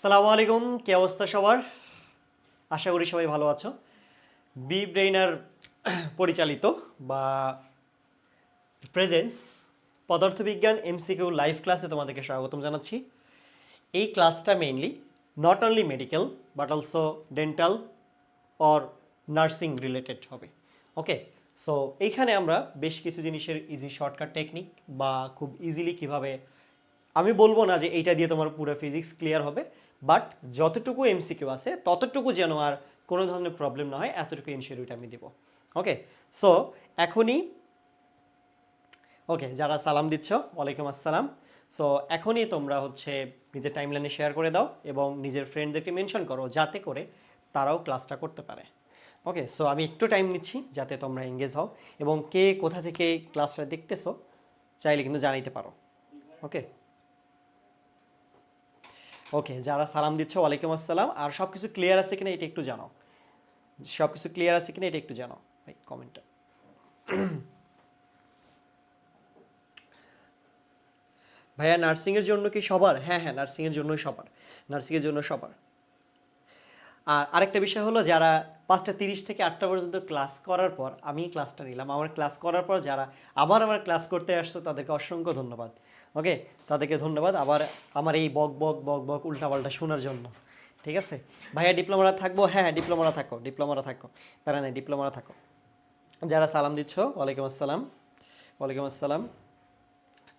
সালামু আলাইকুম, কি অবস্থা সবার? আশা করি সবাই ভালো আছো। বি ব্রেইনার পরিচালিত বা প্রেজেন্স পদার্থবিজ্ঞান এমসিকিউ লাইভ ক্লাসে তোমাদেরকে স্বাগতম জানাচ্ছি। এই ক্লাসটা mainly not only medical but also dental or nursing related হবে। ওকে, সো এইখানে আমরা বেশ কিছু জিনিসের ইজি শর্টকাট টেকনিক বা খুব ইজিলি কিভাবে, আমি বলবো না যে এইটা দিয়ে তোমার পুরো ফিজিক্স ক্লিয়ার হবে, বাট যতটুকু এমসিকিউ আছে ততটুকু যেন আর কোনো ধরনের প্রবলেম না হয় এতটুকু ইনশিওরিটি আমি দিব। ওকে, সো এখনই ওকে, যারা সালাম দিচ্ছ ওয়ালাইকুম আসসালাম। সো এখনই তোমরা হচ্ছে নিজের টাইমলাইনে শেয়ার করে দাও এবং নিজের ফ্রেন্ডদেরকে মেনশন করো যাতে করে তারাও ক্লাসটা করতে পারে। ওকে, সো আমি একটু টাইম নিচ্ছি যাতে তোমরা এঙ্গেজ হও এবং কে কোথা থেকে ক্লাসটা দেখতেছো চাইলে কিন্তু জানাইতে পারো। ওকে ওকে, যারা সালাম দিচ্ছ ওয়ালাইকুম আসসালাম। আর সব কিছু ক্লিয়ার আছে কিনা এটা একটু জানাও, সব কিছু ক্লিয়ার আছে কিনা এটা একটু জানাও ভাই কমেন্টটা। ভাইয়া নার্সিংয়ের জন্য কি সবার? হ্যাঁ হ্যাঁ, নার্সিংয়ের জন্যই সবার, নার্সিংয়ের জন্য সবার। আর আরেকটা বিষয় হলো, যারা 5টা 30 থেকে 8টা পর্যন্ত ক্লাস করার পর আমি ক্লাসটা নিলাম, আমার ক্লাস করার পর যারা আবার আমার ক্লাস করতে আসছো তাদেরকে অসংখ্য ধন্যবাদ। ওকে, তাদেরকে ধন্যবাদ আবার আমার এই বক বক বক বক উল্টাপাল্টা শোনার জন্য। ঠিক আছে ভাইয়া, ডিপ্লোমারা থাকবো? হ্যাঁ হ্যাঁ, ডিপ্লোমারা থাকো, ডিপ্লোমারা থাকো, প্যারা নেই, ডিপ্লোমারা থাকো। যারা সালাম দিচ্ছ ওয়ালাইকুম আসসালাম, ওয়ালাইকুম আসসালাম।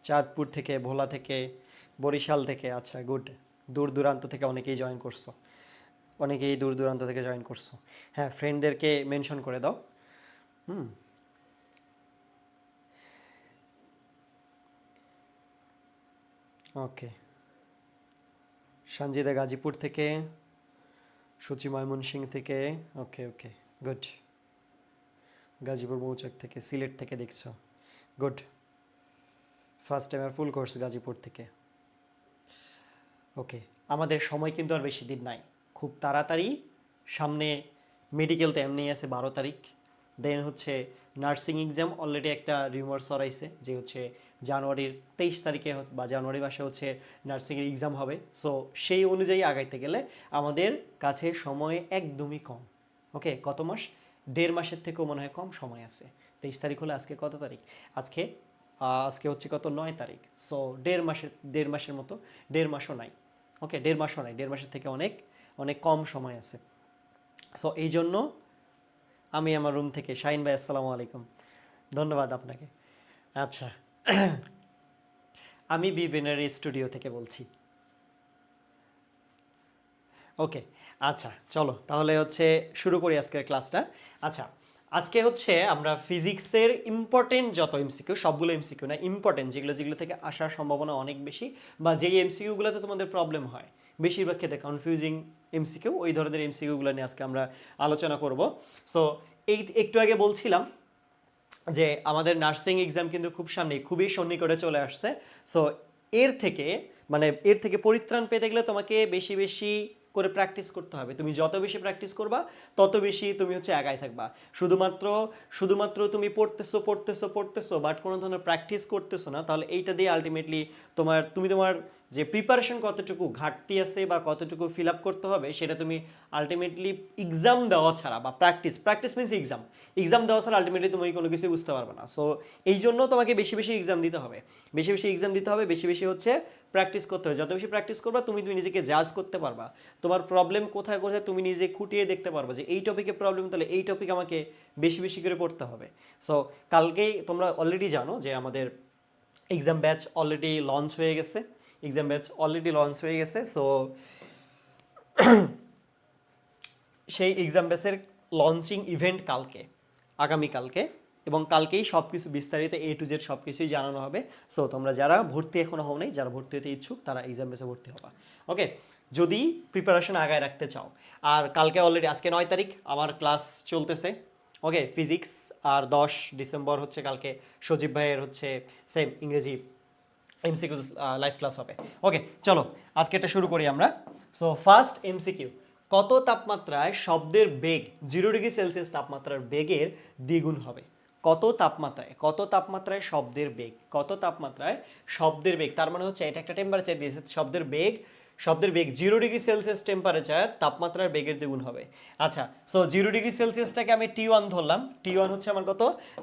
চাঁদপুর থেকে, ভোলা থেকে, বরিশাল থেকে, আচ্ছা গুড। দূর দূরান্ত থেকে অনেকেই জয়েন করছো, অনেকেই দূর দূরান্ত থেকে জয়েন করছো। হ্যাঁ, ফ্রেন্ডদেরকে মেনশন করে দাও। হুম, ওকে। সঞ্জিদা গাজীপুর থেকে, সূচি ময়মনসিং থেকে, ওকে ওকে, গুড। গাজীপুর মৌচাক থেকে, সিলেট থেকে দেখছো, গুড। ফার্স্ট টাইম আর ফুল কোর্স গাজীপুর থেকে। ওকে, আমাদের সময় কিন্তু আর বেশি দিন নাই, খুব তাড়াতাড়ি সামনে মেডিকেল তো এমনিই আছে 12 তারিখ, দেন হচ্ছে নার্সিং এক্সাম অলরেডি একটা রিউমার ছড়াইছে যে হচ্ছে জানুয়ারির 23 তারিখে বা জানুয়ারি মাসে হচ্ছে নার্সিংয়ের এক্সাম হবে। সো সেই অনুযায়ী আগাইতে গেলে আমাদের কাছে সময় একদমই কম। ওকে, কত মাস? 1.5 মাসের থেকেও মনে হয় কম সময় আছে। 23 তারিখ হলে আজকে কত তারিখ? আজকে আজকে হচ্ছে কত, 9 তারিখ। সো 1.5 মাসের, 1.5 মাসের মতো, 1.5 মাসও নাই। ওকে, 1.5 মাসও নাই, 1.5 মাসের থেকে অনেক অনেক কম সময় আছে। সো এই জন্য আমি আমার রুম থেকে, শাহিন ভাই আসসালামু আলাইকুম, ধন্যবাদ আপনাকে। আচ্ছা, আমি বিবিনারি স্টুডিও থেকে বলছি। ওকে, আচ্ছা চলো তাহলে হচ্ছে শুরু করি আজকের ক্লাসটা। আচ্ছা, আজকে হচ্ছে আমরা ফিজিক্সের ইম্পর্টেন্ট যত এমসিকিউ, সবগুলো এমসিকিউ না, ইম্পর্টেন্ট যেগুলো যেগুলো থেকে আসার সম্ভাবনা অনেক বেশি, বা যেই এমসিকিউগুলোতে তোমাদের প্রবলেম হয় বেশিরভাগ ক্ষেত্রে কনফিউজিং এমসিকিউ, ওই ধরনের এমসিকিউগুলো নিয়ে আজকে আমরা আলোচনা করব। সো এই একটু আগে বলছিলাম যে আমাদের নার্সিং এক্সাম কিন্তু খুব সামনে, খুবই সন্নিকটে চলে আসছে। সো এর থেকে এর থেকে পরিত্রাণ পেতে গেলে তোমাকে বেশি বেশি করে প্র্যাকটিস করতে হবে। তুমি যত বেশি প্র্যাকটিস করবা তত বেশি তুমি হচ্ছে একাই থাকবা। শুধুমাত্র শুধুমাত্র তুমি পড়তেছো পড়তেছো পড়তেছো বাট কোনো ধরনের প্র্যাকটিস করতেছো না, তাহলে এইটা দিয়ে আলটিমেটলি তোমার যে প্রিপারেশন কতটুকু ঘাটতি আছে বা কতটুকু ফিল আপ করতে হবে সেটা তুমি আলটিমেটলি এক্সাম দেওয়া ছাড়া, বা practice practice means exam, exam দেওয়া ছাড়া আলটিমেটলি তুমি কোনো কিছু বুঝতে পারবে না। সো এই জন্য তোমাকে বেশি বেশি এক্সাম দিতে হবে, বেশি বেশি এক্সাম দিতে হবে, বেশি বেশি হচ্ছে প্র্যাকটিস করতে হবে। যত বেশি প্র্যাকটিস করবা তুমি তুমি নিজেকে জাজ করতে পারবা, তোমার প্রবলেম কোথায় কোথায় তুমি নিজে খুঁটিয়ে দেখতে পারবা যে এই টপিকে প্রবলেম, তাহলে এই টপিক আমাকে বেশি বেশি করে পড়তে হবে। সো কালকেই তোমরা অলরেডি জানো যে আমাদের এক্সাম ব্যাচ অলরেডি লঞ্চ হয়ে গেছে, এক্সাম ব্যাচ অলরেডি লঞ্চ হয়ে গেছে। সো সেই এক্সাম ব্যাচের লঞ্চিং ইভেন্ট কালকে, আগামীকালকে, এবং কালকেই সব কিছু বিস্তারিত A to Z সব কিছুই জানানো হবে। সো তোমরা যারা ভর্তি এখনো হও নাই, যারা ভর্তি হতে ইচ্ছুক তারা এক্সাম ব্যাচে ভর্তি হবা। ওকে, যদি প্রিপারেশন আগায় রাখতে চাও। আর কালকে অলরেডি, আজকে 9 তারিখ, আমার ক্লাস চলতেছে। ওকে, ফিজিক্স। আর 10 ডিসেম্বর হচ্ছে কালকে সজীব ভাইয়ের হচ্ছে সেম ইংরেজি এমসিকিউ লাইভ ক্লাস হবে। ওকে চলো আজকে এটা শুরু করি আমরা। সো ফার্স্ট এমসিকিউ, কত তাপমাত্রায় শব্দের বেগ 0 ডিগ্রি সেলসিয়াস তাপমাত্রার বেগের দ্বিগুণ হবে? কত তাপমাত্রায়, কত তাপমাত্রায় শব্দের বেগ, কত তাপমাত্রায় শব্দের বেগ, তার মানে হচ্ছে এটা একটা টেম্পারেচার দিয়েছে, শব্দের বেগ শব্দের বেগ 0°C টেম্পারেচার তাপমাত্রার বেগের দ্বিগুণ হবে। আচ্ছা, সো 0°Cটাকে আমি T1 ধরলাম। T1 হচ্ছে আমার কত,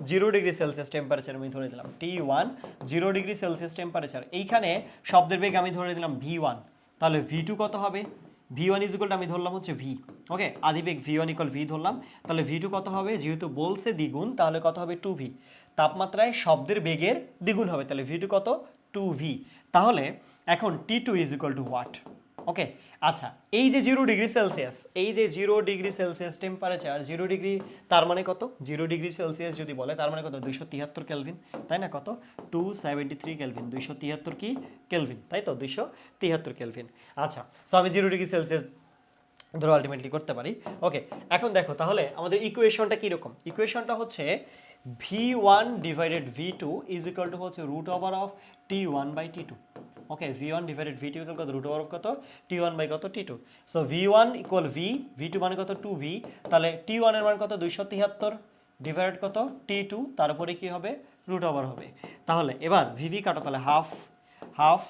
0°C টেম্পারেচার আমি ধরে দিলাম। T1 0°C temperature. এইখানে শব্দের বেগ আমি ধরে দিলাম V1। তাহলে V2 কত হবে? V1 ইজ ইকুয়াল, আমি ধরলাম হচ্ছে V। ওকে, আদিবেগ V1 ইকুয়াল V ধরলাম। তাহলে V2 কত হবে? যেহেতু বলছে দ্বিগুণ, তাহলে কত হবে? 2V। তাপমাত্রায় শব্দের বেগের দ্বিগুণ হবে, তাহলে V2 কত? 2V। তাহলে এখন T2 is equal to what? Okay, আচ্ছা, এই যে 0°C, এই যে 0°C টেম্পারেচার, 0°, তার মানে কত? 0°C যদি বলে তার মানে কত? 273 কেলভিন, তাই না? কত? 273 কেলভিন। 273 কি কেলভিন, তাই তো? 273 কেলভিন। আচ্ছা, সো আমি 0°C ধরো আলটিমেটলি করতে পারি। ওকে, এখন দেখো তাহলে আমাদের ইকুয়েশনটা কীরকম? ইকুয়েশনটা হচ্ছে V1 divided V2 is equal to হচ্ছে root over of T1 by T2। Okay, V1 divided V2 equal কত? রুট ওভার অফ কত? T1 বাই কত? T2। So V1 equal V, V2 মানে কত? 2V। তাহলে T1 এর মান কত? 273 ডিভাইডেড কত? T2, তার উপরে কি হবে? রুট ওভার হবে। তাহলে এবার VV কাটো, তাহলে হাফ হাফ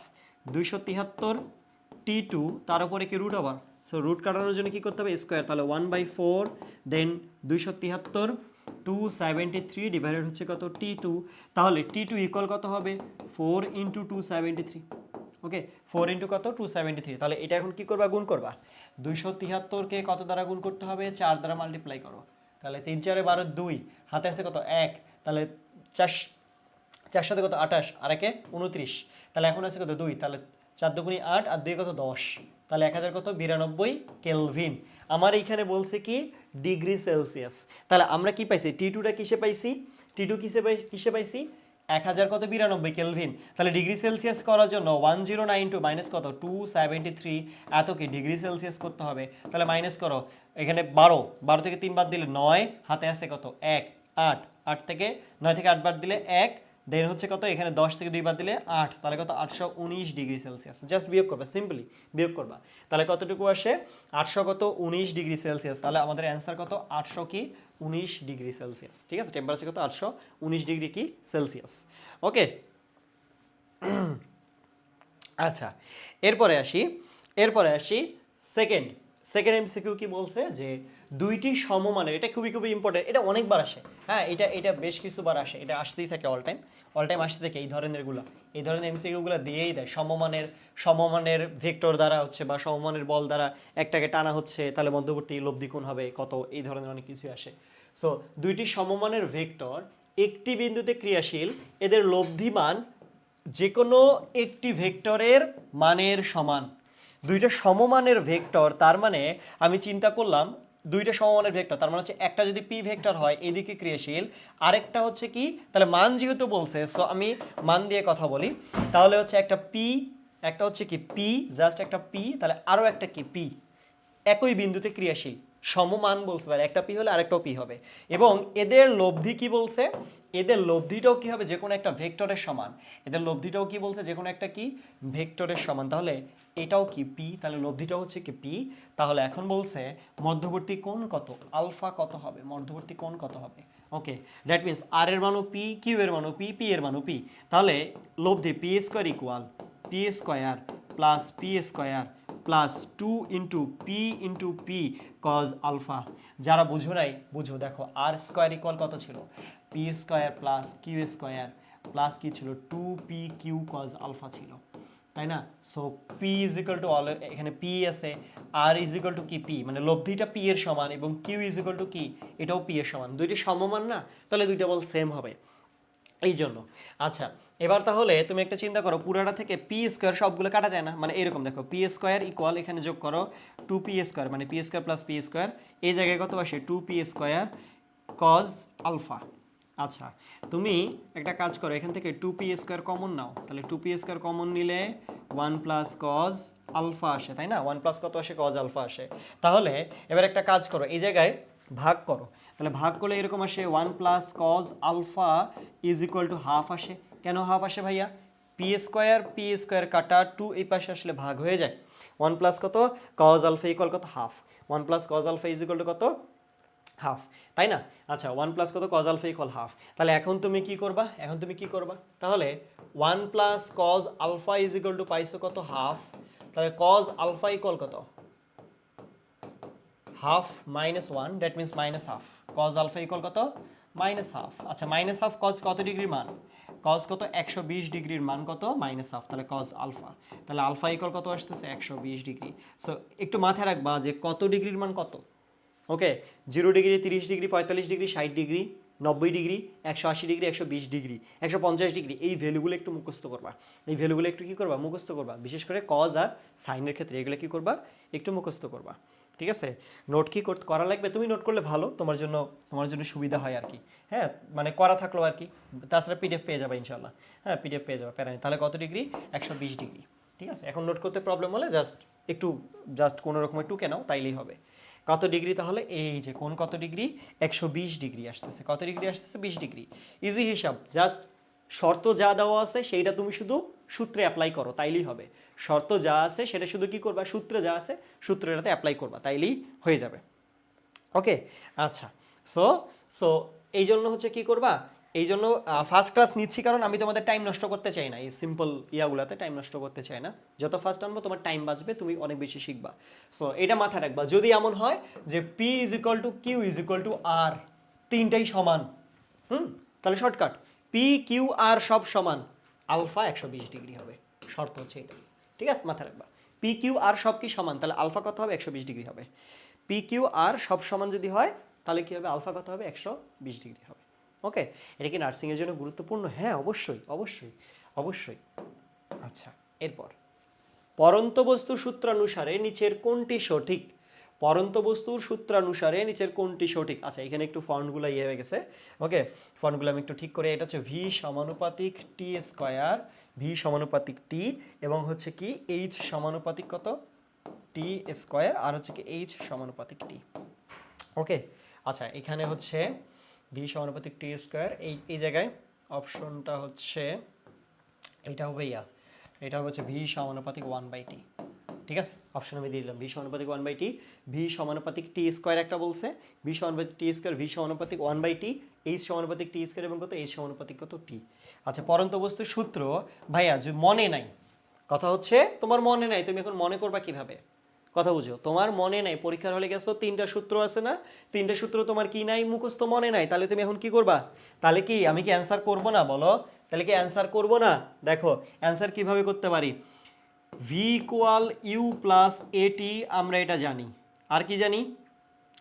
273 T2, তার উপরে কি? Root over. সো রুট কাটানোর জন্য কি করতে হবে? স্কোয়ার। তাহলে 1/4 দেন 273 273 ডিভাইডেড হচ্ছে কত? T2। তাহলে T2 ইকুয়াল কত হবে? 4 ইন্টু 273। ওকে, 4 ইন্টু কত? 273। তাহলে এটা এখন কি করবা? গুণ করবা। 273কে কত দ্বারা গুণ করতে হবে? 4 দ্বারা মাল্টিপ্লাই করো। তাহলে 3 4 12 2, হাতে আছে কত? 1। তাহলে 4 4 সাথে কত? 28, আর একে 29। তাহলে এখন আছে কত? 2। তাহলে 4 দুগুণি 8 আর 2 কত? 10। তাহলে 1000 কত? 92 কেলভিন। আমার এইখানে বলছে কি? Degree Celsius. তাহলে আমরা কি পাইছি? T2টা কিসে পাইছি? T2 কিসে পাইছি? 1000 কত? 92 কেলভিন। তাহলে ডিগ্রি সেলসিয়াস করার জন্য 1092 মাইনাস কত? 273, এত কি ডিগ্রি সেলসিয়াস করতে হবে। তাহলে মাইনাস করো, এখানে 12, 12 থেকে 3 বাদ দিলে 9, হাতে আছে কত? 1, 8, 8 থেকে 9 থেকে 8 বাদ দিলে 1, দেন হচ্ছে কত? এখানে 10 থেকে 2 বাদ দিলে 8, তাহলে কত? 819 ডিগ্রি সেলসিয়াস। জাস্ট বিয়োগ করবা, সিম্পলি বিয়োগ করবা। তাহলে কতটুকু আসে? 800 কত? 19 ডিগ্রি সেলসিয়াস। তাহলে আমাদের অ্যান্সার কত? 800 কি? 19 ডিগ্রি সেলসিয়াস। ঠিক আছে, টেম্পারেচার কত? 819 ডিগ্রি কি সেলসিয়াস। ওকে, আচ্ছা, এরপরে আসি সেকেন্ড এমসিকিউ কি বলছে? যে দুইটি সমমানের, এটা খুবই খুবই ইম্পর্টেন্ট, এটা অনেকবার আসে। হ্যাঁ, এটা বেশ কিছুবার আসে, এটা আসতেই থাকে অল টাইম আসতে থাকে এই ধরনের এমসিকিউগুলো দিয়েই দেয়। সমমানের ভেক্টর দ্বারা হচ্ছে বা সমমানের বল দ্বারা একটাকে টানা হচ্ছে, তাহলে মধ্যবর্তী লব্ধি কোণ হবে কত, এই ধরনের অনেক কিছু আসে। সো দুইটি সমমানের ভেক্টর একটি বিন্দুতে ক্রিয়াশীল, এদের লব্ধিমান যে কোনো একটি ভেক্টরের মানের সমান। দুইটা সমমানের ভেক্টর, তার মানে আমি চিন্তা করলাম দুইটা সমমানের ভেক্টর, তার মানে হচ্ছে একটা যদি পি ভেক্টর হয় এদিকে ক্রিয়াশীল, আরেকটা হচ্ছে কি? তাহলে মান যেহেতু বলছে, সো আমি মান দিয়ে কথা বলি। তাহলে হচ্ছে একটা হচ্ছে কি পি, জাস্ট একটা পি, তাহলে আরও একটা কি পি, একই বিন্দুতে ক্রিয়াশীল, সমমান বলছে, তাহলে একটা পি হলে আরেকটাও পি হবে। এবং এদের লব্ধি কি বলছে? এদের লব্ধিটাও কি হবে? যে কোনো একটা ভেক্টরের সমান। এদের লব্ধিটাও কি বলছে? যে কোনো একটা কি ভেক্টরের সমান। তাহলে এটাও কি পি, তাহলে লব্ধিটাও হচ্ছে কি পি। তাহলে এখন বলছে মধ্যবর্তী কোণ কত? আলফা কত হবে? মধ্যবর্তী কোণ কত হবে? ওকে, দ্যাট মিনস আর এর মানও পি, কিউ এর মানও পি, পি এর মানও পি। তাহলে লব্ধি P square equal P square plus P square plus 2 into P cos alpha. যারা বুঝো নাই বুঝো, দেখো আর স্কোয়ার ইকুয়াল কত ছিল? P square plus Q square plus কি ছিল? 2p কিউ কজ আলফা ছিল, তাই না? So P is equal to, এখানে পি আছে, আর ইজ ইকুয়াল টু কি পি, মানে লব্ধিটা পি এর সমান, এবং কিউ ইজ ইকুয়াল টু কি? এটাও পি এর সমান। দুইটি সমমান না, তাহলে দুইটা বল সেম হবে এই জন্য। আচ্ছা, এবার তাহলে তুমি একটা চিন্তা করো, পুরাটা থেকে পি স্কোয়ার সবগুলো কাটা যায় না, মানে এরকম দেখো, পি স্কোয়ার ইকুয়াল, এখানে যোগ করো 2p স্কোয়ার, মানে P square plus P square, এই জায়গায় কত আসে? 2p square cos alpha. আচ্ছা, তুমি একটা কাজ করো, এখান থেকে 2p স্কোয়ার কমন নাও, তাহলে 2p স্কোয়ার কমন নিলে 1 প্লাস কজ আলফা আসে, তাই না? 1 প্লাস কত আসে? কজ আলফা আসে। তাহলে এবার একটা কাজ করো, এই জায়গায় ভাগ করো, তাহলে ভাগ করলে এরকম আসে 1 plus cos alpha is equal to half আসে। কেন হাফ আসে ভাইয়া? পি স্কোয়ার কাটা 2 এই পাশে আসলে ভাগ হয়ে যায়। 1 প্লাস কত? কজ আলফা ইকুয়াল কত? Half. 1 plus cos alpha is equal to কত? হাফ, তাই না? আচ্ছা, 1 প্লাস কত? Cos alpha equal half. তাহলে এখন তুমি কি করবা? তাহলে 1 plus cos alpha is equal to পাইছো কত? হাফ। তাহলে কজ আলফা ইকুয়াল কত, half minus one, that means minus half. Cos alpha equal কত, মাইনাস হাফ। আচ্ছা মাইনাস হাফ কজ কত ডিগ্রির মান, কজ কত 120 ডিগ্রির মান কত, মাইনাস হাফ, তাহলে কজ আলফা। তাহলে আলফা ইকুয়াল কত আসতেছে 120 ডিগ্রি। সো একটু মাথায় রাখবা যে কত ডিগ্রির মান কত। ওকে, 0 degree, 30 degree, 45 degree, 60 degree, 90 degree, 180 degree, 120 degree, 150 degree, এই ভ্যালুগুলো একটু মুখস্থ করবা। এই ভ্যালুগুলো একটু কি করবা, মুখস্থ করবা। বিশেষ করে কজ আর সাইনের ক্ষেত্রে এগুলো কি করবা, একটু মুখস্থ করবা। ঠিক আছে, নোট কি করা লাগবে, তুমি নোট করলে ভালো, তোমার জন্য সুবিধা হয় আর কি। হ্যাঁ, মানে করা থাকলো আর কি। তাছাড়া পিডিএফ পেয়ে যাবে ইনশাল্লাহ। হ্যাঁ, পিডিএফ পেয়ে যাবে, প্যারা নেই। তাহলে কত ডিগ্রি, 120 ডিগ্রি। ঠিক আছে, এখন নোট করতে প্রবলেম হলে জাস্ট কোনো রকমের টুকে নাও, তাইলেই হবে। কত ডিগ্রি তাহলে, এই যে কোন কত ডিগ্রি, 120 ডিগ্রি আসতেছে। কত ডিগ্রি আসতেছে, 20 ডিগ্রি। ইজি হিসাব, জাস্ট শর্ত যা দেওয়া আছে সেইটা তুমি শুধু সূত্রে অ্যাপ্লাই করো, তাইলেই হবে। শর্ত যা আছে সেটা শুধু কি করবা, সূত্রে যা আছে সূত্রটাতে অ্যাপ্লাই করবা, তাইলেই হয়ে যাবে। ওকে, আচ্ছা। সো সো এই জন্য হচ্ছে কি করবা, এই জন্য ফার্স্ট ক্লাস নিচ্ছি, কারণ আমি তোমাদের টাইম নষ্ট করতে চাই না। এই সিম্পল ইয়াগুলাতে টাইম নষ্ট করতে চাই না। যত ফার্স্ট আনবো তোমার টাইম বাঁচবে, তুমি অনেক বেশি শিখবা। সো এটা মাথায় রাখবা। যদি এমন হয় যে P is equal to Q is equal to R, তিনটাই সমান, তাহলে শর্টকাট, পি কিউ আর সব সমান, আলফা 120 ডিগ্রি হবে। শর্ত হচ্ছে এটা। ঠিক আছে, মাথায় রাখবা। পি কিউ আর সব কি সমান, তাহলে আলফা কত হবে, 120 ডিগ্রি হবে। পি কিউ আর সব সমান যদি হয় তাহলে কি হবে, আলফা কত হবে, 120 ডিগ্রি হবে। ওকে, এটা কি নার্সিংয়ের জন্য গুরুত্বপূর্ণ? হ্যাঁ, অবশ্যই অবশ্যই অবশ্যই। আচ্ছা, এরপর পরন্ত বস্তুর সূত্রানুসারে নিচের কোনটি সঠিক, পরন্ত বস্তুর সূত্রানুসারে নিচের কোনটি সঠিক। আচ্ছা, এখানে একটু ফন্টগুলো ইয়ে হয়ে গেছে। ওকে, ফন্টগুলো আমি একটু ঠিক করে, এটা হচ্ছে ভি সমানুপাতিক টি স্কোয়ার, ভি সমানুপাতিক টি, এবং হচ্ছে কি এইচ সমানুপাতিক কত, টি স্কোয়ার, আর হচ্ছে কি এইচ সমানুপাতিক টি। ওকে, আচ্ছা, এখানে হচ্ছে ভি সমানুপাতিক টি স্কোয়ার, এই জায়গায় অপশনটা হচ্ছে এটা হবে এটা হচ্ছে ভি সমানুপাতিক 1/t। ঠিক আছে, অপশন আমি দিয়ে দিলাম ভি সমানুপাতিক 1/t। ভি সমানুপাতিক টি স্কোয়ার একটা বলছে, ভি সমানুপাতিক টি স্কোয়ার, ভি সমানুপাতিক 1/t, এইচ সমানুপাতিক টি স্কোয়ার এবং কত, এইচ সমানুপাতিক কত, টি। আচ্ছা, পরন্ত বস্তুর সূত্র ভাইয়া যে মনে নাই, কথা হচ্ছে তোমার মনে নাই, তুমি এখন মনে করবা কিভাবে, কথা বুঝো, তোমার মনে নাই, পরীক্ষার হলে গেছো, তিনটা সূত্র আছে না, তিনটা সূত্র তোমার কি নাই, মুখস্থ মনে নাই, তাহলে তুমি এখন কি করবা, তাহলে কি আমি কি অ্যান্সার করবো না, বলো, তাহলে কি অ্যান্সার করবো না? দেখো অ্যান্সার কিভাবে করতে পারি, ভি ইকুয়াল ইউ প্লাস এটি, আমরা এটা জানি। আর কি জানি,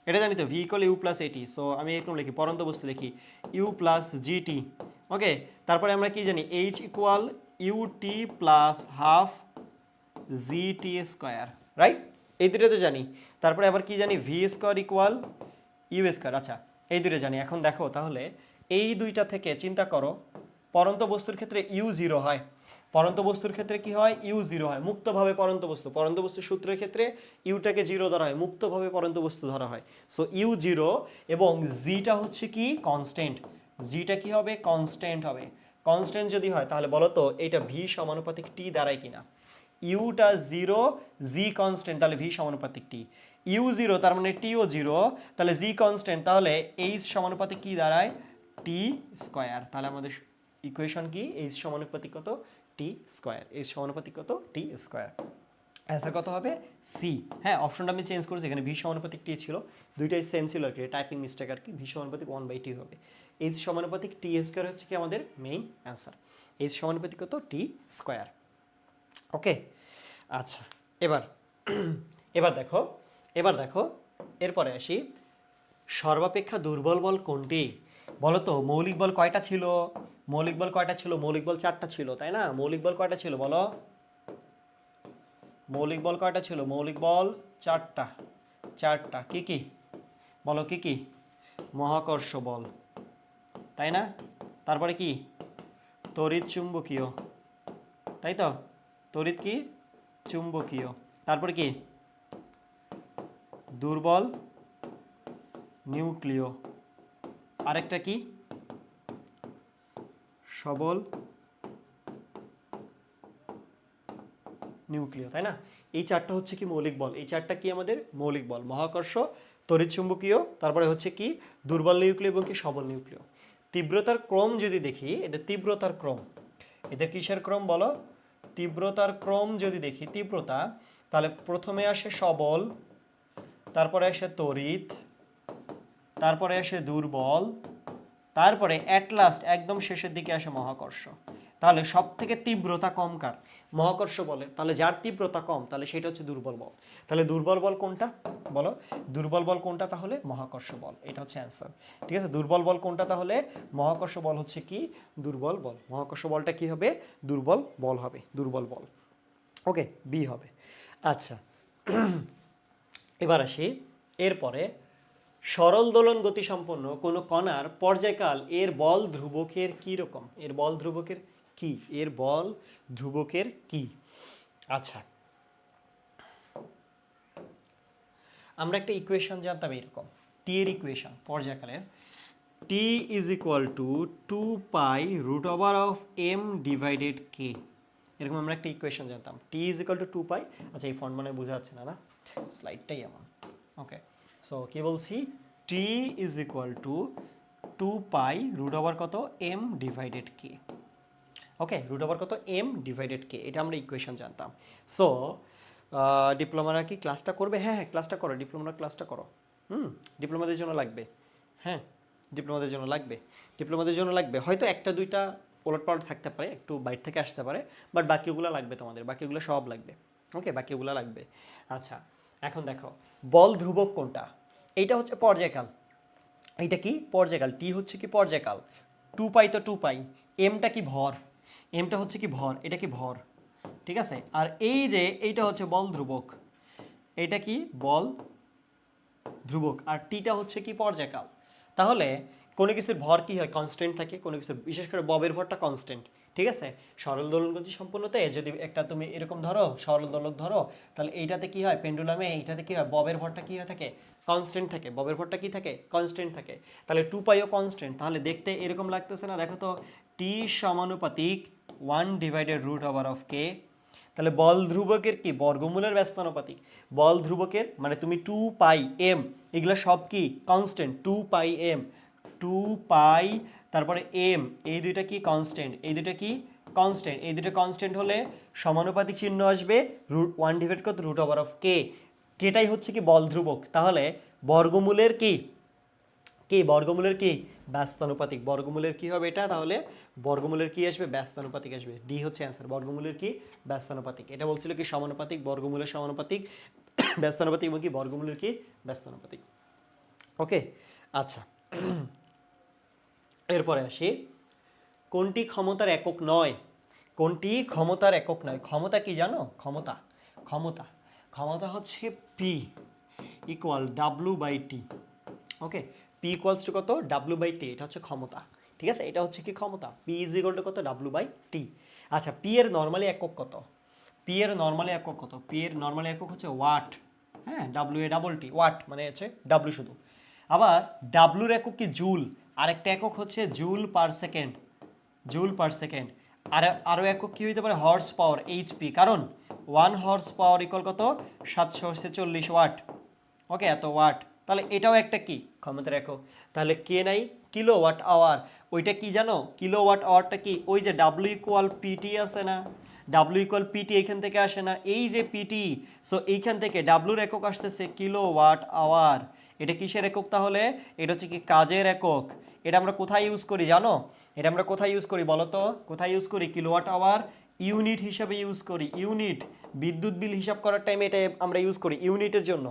এটা জানি তো, ভি ইকুয়াল ইউ প্লাস এটি। সো আমি এরকম লিখি, পরন্ত বস্তু লিখি ইউ প্লাস জিটি। ওকে, তারপরে আমরা কি জানি, H equal UT plus half GT square, right? এই দুটো তো জানি। তারপরে আবার কি জানি, V square equal U square. আচ্ছা, এই দুটো জানি। এখন দেখো তাহলে এই দুইটা থেকে চিন্তা করো, পরন্ত বস্তুর ক্ষেত্রে ইউ জিরো হয়, পরন্ত বস্তুর ক্ষেত্রে কি হয়, ইউ জিরো হয়, মুক্তভাবে পরন্ত বস্তু সূত্রের ক্ষেত্রে ইউটাকে জিরো ধরা হয়, মুক্তভাবে পরন্ত বস্তু ধরা হয়। সো ইউ জিরো এবং জিটা হচ্ছে কি কনস্ট্যান্ট, জিটা কি হবে, কনস্ট্যান্ট হবে। কনস্ট্যান্ট যদি হয় তাহলে বলো তো এটা ভি সমানুপাতিক টি দাঁড়ায় কিনা, ইউটা জিরো, জি কনস্ট্যান্ট, তাহলে ভি সমানুপাতিক টি। ইউ জিরো তার মানে টিও জিরো, তাহলে জি কনস্ট্যান্ট, তাহলে এইচ সমানুপাতিক কি দাঁড়ায়, টি স্কোয়ার। তাহলে আমাদের ইকুয়েশন কি, এইচ সমানুপাতিক কত, টি স্কোয়ার, এইচ সমানুপাতিক কত, টি স্কোয়ার। অ্যান্সার কত হবে, সি। হ্যাঁ, অপশনটা আমি চেঞ্জ করেছি, এখানে ভি সমানুপাতিক টি ছিল, দুইটাই সেম ছিল আর কি, টাইপিং মিস্টেক আর কি। ভি সমানুপাতিক 1/t হবে, এইচ সমানুপাতিক টি স্কোয়ার হচ্ছে কি আমাদের মেইন অ্যান্সার, এইচ সমানুপাতিক কত, টি স্কোয়ার। ওকে, আচ্ছা, এবার এবার দেখো এরপরে আসি, সর্বাপেক্ষা দুর্বল বল কোনটি, বলো তো। মৌলিক বল কয়টা ছিল, মৌলিক বল কয়টা ছিল, মৌলিক বল 4টা ছিল, তাই না? মৌলিক বল কয়টা ছিল বলো, মৌলিক বল কয়টা ছিল, মৌলিক বল 4টা, 4টা। কি কি বলো, কি কি, মহাকর্ষ বল, তাই না? তারপরে কি, তড়িৎ চুম্বকীয়, তাই তো, তড়িৎ কি, চুম্বকীয়। তারপরে কি, দুর্বল নিউক্লিয়, আরেকটা কি, সবল নিউক্লিয়, তাই না? এই 4টা হচ্ছে কি মৌলিক বল, এই 4টা কি আমাদের মৌলিক বল, মহাকর্ষ, তড়িৎচুম্বকীয়, তারপরে হচ্ছে কি দুর্বল নিউক্লিয় এবং কি সবল নিউক্লিয়। তীব্রতার ক্রম যদি দেখি, এটা তীব্রতার ক্রম, এদের কিসের ক্রম বলো, তীব্রতার ক্রম যদি দেখি, তীব্রতা, তাহলে প্রথমে আসে সবল, তারপরে আসে তড়িৎ, তারপরে আসে দুর্বল, তারপরে অ্যাট লাস্ট একদম শেষের দিকে আসে মহাকর্ষ। তাহলে সব থেকে তীব্রতা কম কার? মহাকর্ষ বলে। তাহলে যার তীব্রতা কম তাহলে সেটা হচ্ছে দুর্বল বল। তাহলে দুর্বল বল কোনটা বলো? দুর্বল বল কোনটা? তাহলে মহাকর্ষ বল। এটা হচ্ছে অ্যান্সার। ঠিক আছে, দুর্বল বল কোনটা? তাহলে মহাকর্ষ বল হচ্ছে কি? দুর্বল বল। মহাকর্ষ বলটা কি হবে? দুর্বল বল হবে, দুর্বল বল। ওকে, বি হবে। আচ্ছা, এবার আসি এরপরে, সরল দোলন গতি সম্পন্ন কোনো কণার পর্যায়কাল এর বল ধ্রুবকের কি রকম? এর বল ধ্রুবকের কি? এর বল ধ্রুবকের কি? আচ্ছা, আমরা একটা ইকুয়েশন জানতাম এরকম, টি এর ইকুয়েশন পর্যায়কালের, T is equal to 2π√m divided কে। এরকম আমরা একটা ইকুয়েশন জানতাম, টি ইজ ইকুয়াল টু 2π। আচ্ছা, এই ফন্ট মানে বোঝা যাচ্ছে না, না স্লাইডটাই এমন। ওকে, সো কি বলছি? টি ইজ ইকুয়াল টু 2π√, কত? m ডিভাইডেড কে। ওকে, √, কত? m ডিভাইডেড কে। এটা আমরা ইকুয়েশন জানতাম। সো ডিপ্লোমারা কি ক্লাসটা করবে? হ্যাঁ হ্যাঁ, ক্লাসটা করো, ডিপ্লোমার ক্লাসটা করো। ডিপ্লোমাদের জন্য লাগবে। হ্যাঁ, ডিপ্লোমাদের জন্য লাগবে, ডিপ্লোমাদের জন্য লাগবে। হয়তো একটা দুইটা ওলটপালট থাকতে পারে, একটু বাইরে থেকে আসতে পারে, বাট বাকিগুলো লাগবে তোমাদের, বাকিগুলো সব লাগবে। ওকে, বাকিগুলো লাগবে। আচ্ছা, এখন দেখো বল ধ্রুবক কোনটা? এইটা হচ্ছে পর্যায়কাল। এইটা কি? পর্যায়কাল। টি হচ্ছে কি? পর্যায়কাল। 2π তো 2π, এমটা কি? ভর। এমটা হচ্ছে কি? ভর। এটা কি? ভর। ঠিক আছে, আর এই যে এইটা হচ্ছে বল ধ্রুবক, এইটা কি? বল ধ্রুবক। আর টিটা হচ্ছে কি? পর্যায়কাল। তাহলে কোনো কিছুর ভর কি হয়? কনস্ট্যান্ট থাকে। কোনো কিছু, বিশেষ করে ববের ভরটা কনস্ট্যান্ট। ঠিক আছে, সরল দোলন গতি সম্পন্নতে যদি একটা তুমি এরকম ধরো, সরল দোলক ধরো, তাহলে এইটাতে কি হয়? পেন্ডুলামে এইটাতে কি হয়? ববের ভরটা কি হয়ে থাকে? কনস্ট্যান্ট থাকে। ববের ভরটা কি থাকে? কনস্ট্যান্ট থাকে। তাহলে 2πও কনস্ট্যান্ট। তাহলে দেখতে এরকম লাগতেছে না? দেখো তো, টি সমানুপাতিক 1/√k। তাহলে বল ধ্রুবকের কি? বর্গমূলের ব্যস্তানুপাতিক। বল ধ্রুবকের মানে তুমি 2πm, এগুলো সব কি? কনস্ট্যান্ট। 2πm, 2π, তারপরে m, এই দুইটা কি? কনস্ট্যান্ট। এই দুইটা কি? কনস্ট্যান্ট। এই দুটো কনস্ট্যান্ট হলে সমানুপাতিক চিহ্ন আসবে, 1/√k। কেটাই হচ্ছে কি? বল ধ্রুবক। তাহলে বর্গমূলের কি? কি? বর্গমূলের কি? ব্যস্তানুপাতিক। বর্গমূলের কি হবে এটা? তাহলে বর্গমূলের কি আসবে? ব্যস্তানুপাতিক আসবে। ডি হচ্ছে অ্যান্সার। বর্গমূলের কি? ব্যস্তানুপাতিক। এটা বলছিল কি? সমানুপাতিক, বর্গমূলের সমানুপাতিক, ব্যস্তানুপাতিক এবং কি? বর্গমূলের কি? ব্যস্তানুপাতিক। ওকে, আচ্ছা, এরপরে আসি, কোনটি ক্ষমতার একক নয়? কোনটি ক্ষমতার একক নয়? ক্ষমতা কি জানো? ক্ষমতা, ক্ষমতা, ক্ষমতা হচ্ছে P equal W/T। Okay, P equals to কত? W/T। এটা হচ্ছে ক্ষমতা। ঠিক আছে, এটা হচ্ছে কি? ক্ষমতা। পি ইজ ইকুয়াল টু কত? W/T। আচ্ছা, পি এর নর্মালি একক কত? পি এর নর্মালি একক কত? পি এর নর্মালি একক হচ্ছে ওয়াট। হ্যাঁ, WATT, ওয়াট মানে হচ্ছে W শুধু। আবার ডাব্লুর একক কি? জুল। আরেকটা একক হচ্ছে joule per second, joule per second. আর আরও একক কি হইতে পারে? Horse power, HP. কারণ 1 হর্স পাওয়ার ইকুয়াল কত? 746 ওয়াট। ওকে, এত ওয়াট। তাহলে এটাও একটা কি? ক্ষমতার একক। তাহলে কে নাই? Kilowatt hour. ওইটা কি জানো? কিলোওয়াট আওয়ারটা কি? ওই যে ডাব্লিউ ইকুয়াল পিটি আছে না? ডাব্লিউ ইকুয়াল পিটি এখান থেকে আসে না? এই যে পিটি, সো এইখান থেকে ডাব্লুর একক আসতেছে কিলোওয়াট আওয়ার। এটা কিসের একক তাহলে? এটা হচ্ছে কি? কাজের একক। এটা আমরা কোথায় ইউজ করি জানো? এটা আমরা কোথায় ইউজ করি বলো তো? কোথায় ইউজ করি? কিলোওয়াট আওয়ার ইউনিট হিসাবে ইউজ করি। ইউনিট, বিদ্যুৎ বিল হিসাব করার টাইমে এটা আমরা ইউজ করি ইউনিটের জন্য,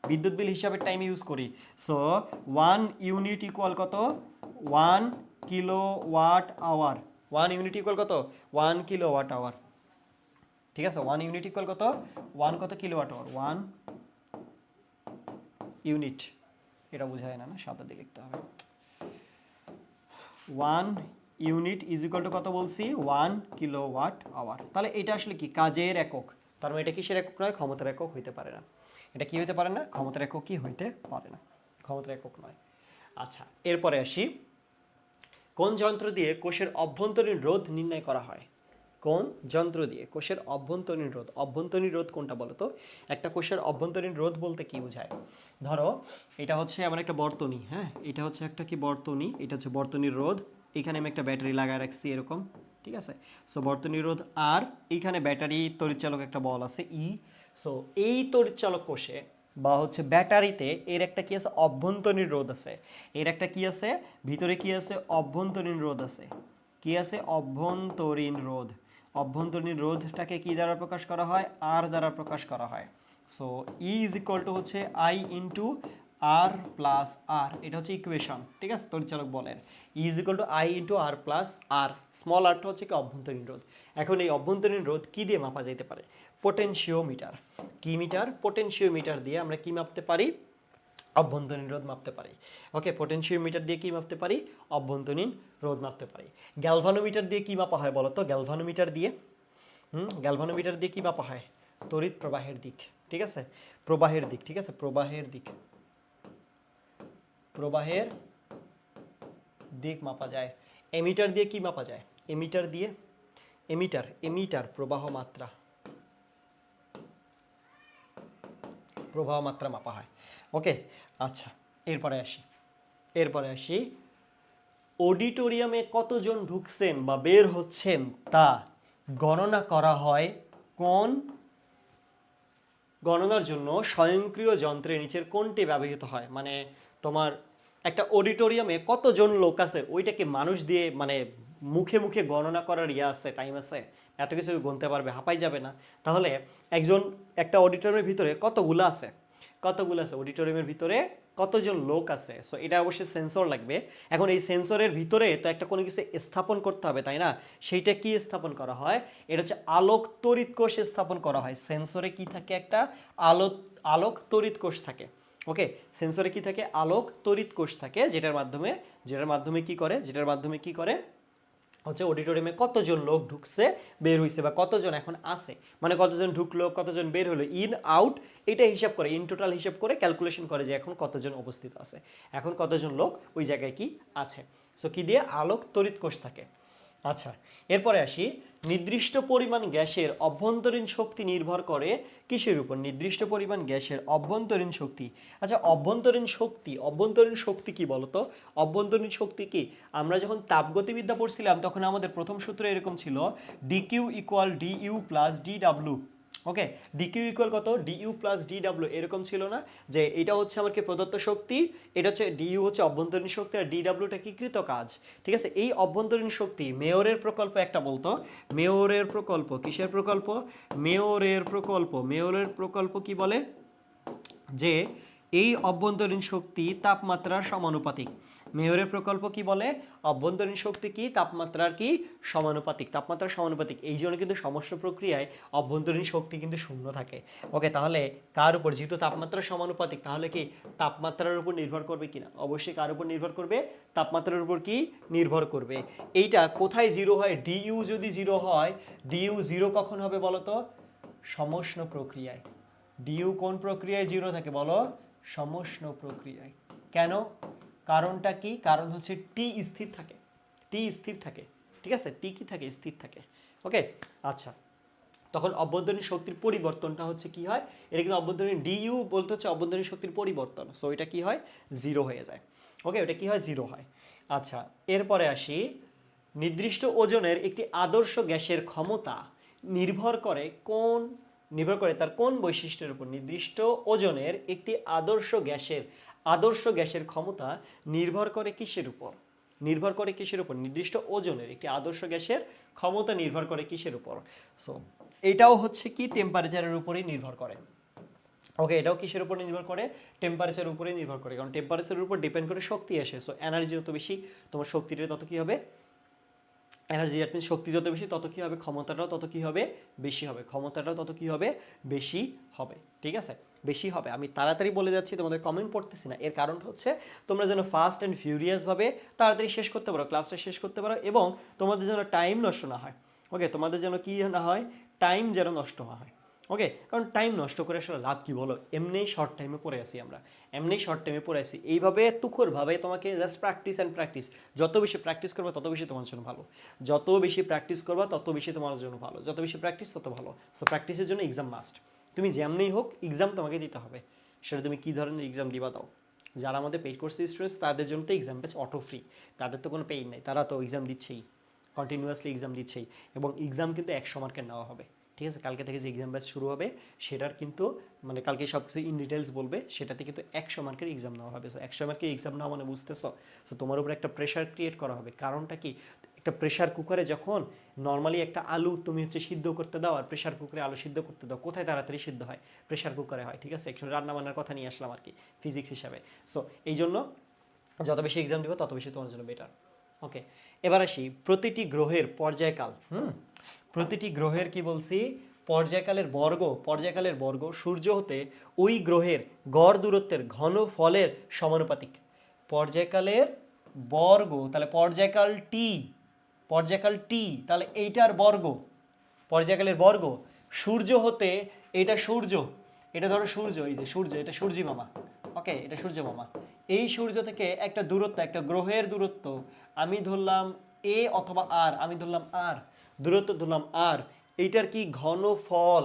বিদ্যুৎ বিল হিসাবের টাইমে ইউজ করি। সো 1 ইউনিট ইকুয়াল কত? 1 কিলোওয়াট আওয়ার। 1 ইউনিট ইকুয়াল কত? 1 কিলোওয়াট আওয়ার। ঠিক আছে, 1 ইউনিট ইকুয়াল কত? 1 কত কিলোওয়াট আওয়ার? 1 ইউনিট। এটা বোঝায় না, না সামনের দিকে লিখতে হবে। 1 ইউনিট ইজ ইকুয়াল টু কত বলছি? 1 কিলোওয়াট আওয়ার। তাহলে এটা আসলে কি? কাজের একক। তার মানে এটা কিসের একক নয়? ক্ষমতার একক হইতে পারে না। এটা কি হইতে পারে না? ক্ষমতার একক কি হইতে পারে না, ক্ষমতার একক নয়। আচ্ছা, এরপরে আসি, কোন যন্ত্র দিয়ে কোষের অভ্যন্তরীণ রোধ নির্ণয় করা হয়? কোন যন্ত্র দিয়ে কোষের অভ্যন্তরীণ রোধ? অভ্যন্তরীণ রোধ কোনটা বলো তো? একটা কোষের অভ্যন্তরীণ রোধ বলতে কি বোঝায়? ধরো এটা হচ্ছে আমার একটা বর্তনী, হ্যাঁ, এটা হচ্ছে একটা কি? বর্তনী। এটা হচ্ছে বর্তনীর রোধ। এখানে আমি একটা ব্যাটারি লাগায় রাখছি এরকম, ঠিক আছে। সো বর্তনী রোধ আর, এইখানে ব্যাটারি তড়িৎচালক একটা বল আছে ই। সো এই তড়িৎচালক কোষে বা হচ্ছে ব্যাটারিতে এর একটা কি আছে, অভ্যন্তরীণ রোধ আছে। এর একটা কি আছে, ভিতরে কি আছে, অভ্যন্তরীণ রোধ আছে। কি আছে, অভ্যন্তরীণ রোধ। অভ্যন্তরীণ রোধটাকে কি দ্বারা প্রকাশ করা হয়, আর দ্বারা প্রকাশ করা হয়। So E is equal to হচ্ছে I into R plus R, এটা হচ্ছে ইকুয়েশন, ঠিক আছে, তড়িৎচালক বলের। E is equal to I into R plus R, small আরটা হচ্ছে কি, অভ্যন্তরীণ রোধ। এখন এই অভ্যন্তরীণ রোধ কি দিয়ে মাপা যেতে পারে, পোটেনশিওমিটার। কি মিটার, পোটেনশিওমিটার দিয়ে আমরা কি মাপতে পারি, অভ্যন্তরীণ রোধ মাপতে পারি। ওকে, পটেনশিওমিটার দিয়ে কি মাপতে পারি, অভ্যন্তরীণ রোধ মাপতে পারি। গ্যালভানোমিটার দিয়ে কি মাপা হয় বলো তো, গ্যালভানোমিটার দিয়ে গ্যালভানোমিটার দিয়ে কি মাপা হয়, তড়িৎ প্রবাহের দিক, ঠিক আছে, প্রবাহের দিক, ঠিক আছে, প্রবাহের দিক, প্রবাহের দিক মাপা যায়। এমিটার দিয়ে কি মাপা যায়, এমিটার দিয়ে, এমিটার প্রবাহ মাত্রা, প্রবাহ মাত্রা মাপা হয়। ওকে, আচ্ছা, এরপরে আসি অডিটোরিয়ামে কতজন ঢুকছেন বা বের হচ্ছেন তা গণনা করা হয় কোন, গণনার জন্য স্বয়ংক্রিয় যন্ত্রের নিচের কোনটি ব্যবহৃত হয়। মানে তোমার একটা অডিটোরিয়ামে কতজন লোক আছে ওইটাকে মানুষ দিয়ে মানে মুখে মুখে গণনা করার ইয়ে আছে, টাইম আছে, এত কিছু গুনতে পারবে, হাঁপাই যাবে না। তাহলে একটা অডিটোরিয়ামের ভিতরে কতগুলো আছে অডিটোরিয়ামের ভিতরে কতজন লোক আছে, সো এটা অবশ্যই সেন্সর লাগবে। এখন এই সেন্সরের ভিতরে তো একটা কোনো কিছু স্থাপন করতে হবে, তাই না? সেইটা কি স্থাপন করা হয়, এটা হচ্ছে আলোক তড়িৎ কোষ স্থাপন করা হয়। সেন্সরে কি থাকে, একটা আলোক আলোক তড়িৎ কোষ থাকে। ওকে, সেন্সরে কি থাকে, আলোক তড়িৎ কোষ থাকে, যেটার মাধ্যমে কি করে হচ্ছে অডিটোরিয়ামে কতজন লোক ঢুকছে বের হইছে বা কতজন এখন আছে, মানে কতজন ঢুকলো কতজন বের হলো, ইন আউট, এটা হিসাব করে, ইন টোটাল হিসাব করে ক্যালকুলেশন করে যে এখন কতজন উপস্থিত আছে, এখন কতজন লোক ওই জায়গায় কি আছে। সো কি দিয়ে, আলোক তড়িৎ কোষ থাকে। আচ্ছা, এরপরে আসি, নির্দিষ্ট পরিমাণ গ্যাসের অভ্যন্তরীণ শক্তি নির্ভর করে কিসের উপর, নির্দিষ্ট পরিমাণ গ্যাসের অভ্যন্তরীণ শক্তি। আচ্ছা, অভ্যন্তরীণ শক্তি কি বলতো, অভ্যন্তরীণ শক্তি কি, আমরা যখন তাপগতিবিদ্যা পড়ছিলাম তখন আমাদের প্রথম সূত্র এরকম ছিল, ডিকিউ ইকুয়াল ডিইউ প্লাস ডিডাব্লিউ। ওকে, ডিকিউ ইকুয়াল কত, ডিইউ প্লাস ডিডাব্লিউ, এরকম ছিল না, যে এটা হচ্ছে আমাকে প্রদত্ত শক্তি, এটা হচ্ছে ডিইউ হচ্ছে অভ্যন্তরীণ শক্তি আর ডিডাব্লিউটা কি কৃত কাজ, ঠিক আছে। এই অভ্যন্তরীণ শক্তি মেয়রের প্রকল্প একটা বলতো, মেয়রের প্রকল্প, কিসের প্রকল্প, মেয়রের প্রকল্প কি বলে, যে এই অভ্যন্তরীণ শক্তি তাপমাত্রার সমানুপাতিক। মেয়রের প্রকল্প কি বলে, অভ্যন্তরীণ শক্তি কি তাপমাত্রার কি সমানুপাতিক, তাপমাত্রার সমানুপাতিক। এই জন্য কিন্তু সমস্ত প্রক্রিয়ায় অভ্যন্তরীণ শক্তি কিন্তু শূন্য থাকে। ওকে, তাহলে কার উপর, যেহেতু তাপমাত্রার সমানুপাতিক, তাহলে কি তাপমাত্রার উপর নির্ভর করবে কিনা, অবশ্যই কার উপর নির্ভর করবে, তাপমাত্রার উপর কি নির্ভর করবে। এইটা কোথায় জিরো হয়, ডিইউ যদি জিরো হয়, ডিইউ জিরো কখন হবে বলো তো, সমষ্ণ প্রক্রিয়ায়। ডিইউ কোন প্রক্রিয়ায় জিরো থাকে বলো, সমষ্ণ প্রক্রিয়ায়। কেন, কারণটা কি, কারণ হচ্ছে টি স্থির থাকে, ঠিক আছে, টি কি থাকে, স্থির থাকে। ওকে, আচ্ছা, তখন অভ্যন্তরীণ শক্তির পরিবর্তনটা হচ্ছে কি হয়, এটা কিন্তু অভ্যন্তরীণ ডিইউ বলতে হচ্ছে অভ্যন্তরীণ শক্তির পরিবর্তন, সো এটা কি হয়, জিরো হয়ে যায়। ওকে, ওটা কি হয়, জিরো হয়। আচ্ছা, এরপরে আসি, নির্দিষ্ট ওজনের একটি আদর্শ গ্যাসের ক্ষমতা নির্ভর করে কোন, নির্ভর করে তার কোন বৈশিষ্ট্যের উপর, নির্দিষ্ট ওজনের একটি আদর্শ গ্যাসের ক্ষমতা নির্ভর করে কিসের উপর, নির্দিষ্ট ওজনের একটি আদর্শ গ্যাসের ক্ষমতা নির্ভর করে কিসের উপর, সো এটাও হচ্ছে কি টেম্পারেচারের উপরেই নির্ভর করে। ওকে, এটাও কিসের উপর নির্ভর করে, টেম্পারেচারের উপরে নির্ভর করে, কারণ টেম্পারেচারের উপর ডিপেন্ড করে শক্তি আসে। সো এনার্জি যত বেশি, তোমার শক্তিটা তত কি হবে, এনার্জি দ্যাট মিনস শক্তি যত বেশি তত কি হবে, ক্ষমতাটাও তত কি হবে, বেশি হবে, ক্ষমতাটাও তত কি হবে, বেশি হবে, ঠিক আছে, বেশি হবে। আমি তাড়াতাড়ি বলে যাচ্ছি, তোমাদের কমেন্ট পড়তেছি না, এর কারণ হচ্ছে তোমরা যেন ফাস্ট অ্যান্ড ফিউরিয়াসভাবে তাড়াতাড়ি শেষ করতে পারো, ক্লাসটা শেষ করতে পারো, এবং তোমাদের যেন টাইম নষ্ট না হয়। ওকে, তোমাদের যেন কি না হয়, টাইম যেন নষ্ট না হয়। ওকে, কারণ টাইম নষ্ট করে আসলে লাভ কি বলো, এমনিই শর্ট টাইমে পড়ে আসি আমরা, এইভাবে তুখোরভাবে তোমাকে জাস্ট প্র্যাকটিস অ্যান্ড প্র্যাকটিস, যত বেশি প্র্যাকটিস করবে তত বেশি তোমার জন্য ভালো, যত বেশি প্র্যাকটিস করবা তত বেশি তোমার জন্য ভালো, যত বেশি প্র্যাকটিস তত ভালো। সো প্র্যাকটিসের জন্য এক্সাম মাস্ট, তুমি যেমনি হোক এক্সাম তোমাকে দিতে হবে, সেটা তুমি কী ধরনের এক্সাম দিবা দাও। যারা আমাদের পেইড কোর্সের স্টুডেন্টস তাদের জন্য তো এক্সাম ব্যাচ অটো ফ্রি, তাদের তো কোনো পেইড নেই, তারা তো এক্সাম দিচ্ছেই। কন্টিনিউয়াসলি এক্সাম দিচ্ছেই, এবং এক্সাম কিন্তু 100 মার্কের নেওয়া হবে। ঠিক আছে, কালকে থেকে যে এক্সাম ব্যাচ শুরু হবে সেটার কিন্তু মানে কালকে সব কিছু ইন ডিটেলস বলবে, সেটাতে কিন্তু 100 মার্কের এক্সাম নেওয়া হবে। সো 100 মার্কের এক্সাম নেওয়া মানে বুঝতেছো, সো তোমার উপর একটা প্রেশার ক্রিয়েট করা হবে। কারণটা কি, একটা প্রেশার কুকারে যখন নর্মালি একটা আলু তুমি হচ্ছে সিদ্ধ করতে দাও আর প্রেশার কুকারে আলু সিদ্ধ করতে দাও, কোথায় তাড়াতাড়ি সিদ্ধ হয়? প্রেশার কুকারে হয়। ঠিক আছে, একটু রান্না বান্নার কথা নিয়ে আসলাম আর কি ফিজিক্স হিসাবে। সো এই জন্য যত বেশি এক্সাম দিব তত বেশি তোমার জন্য বেটার। ওকে, এবার আসি প্রতিটি গ্রহের পর্যায়কাল। প্রতিটি গ্রহের কি বলছি, পর্যায়কালের বর্গ সূর্য হতে ওই গ্রহের গড় দূরত্বের ঘনফলের সমানুপাতিক। পর্যায়কালের বর্গ, তাহলে পর্যায়কাল টি, তাহলে এইটার বর্গ, পর্যায়কালের বর্গ সূর্য হতে, এটা সূর্য, এটা ধরো সূর্য, এই যে সূর্য, এটা সূর্যি মামা। ওকে, এটা সূর্য মামা। এই সূর্য থেকে একটা দূরত্ব, একটা গ্রহের দূরত্ব আমি ধরলাম এ অথবা আর, আমি ধরলাম আর, দূরত্ব ধরলাম আর, এইটার কি ঘনফল,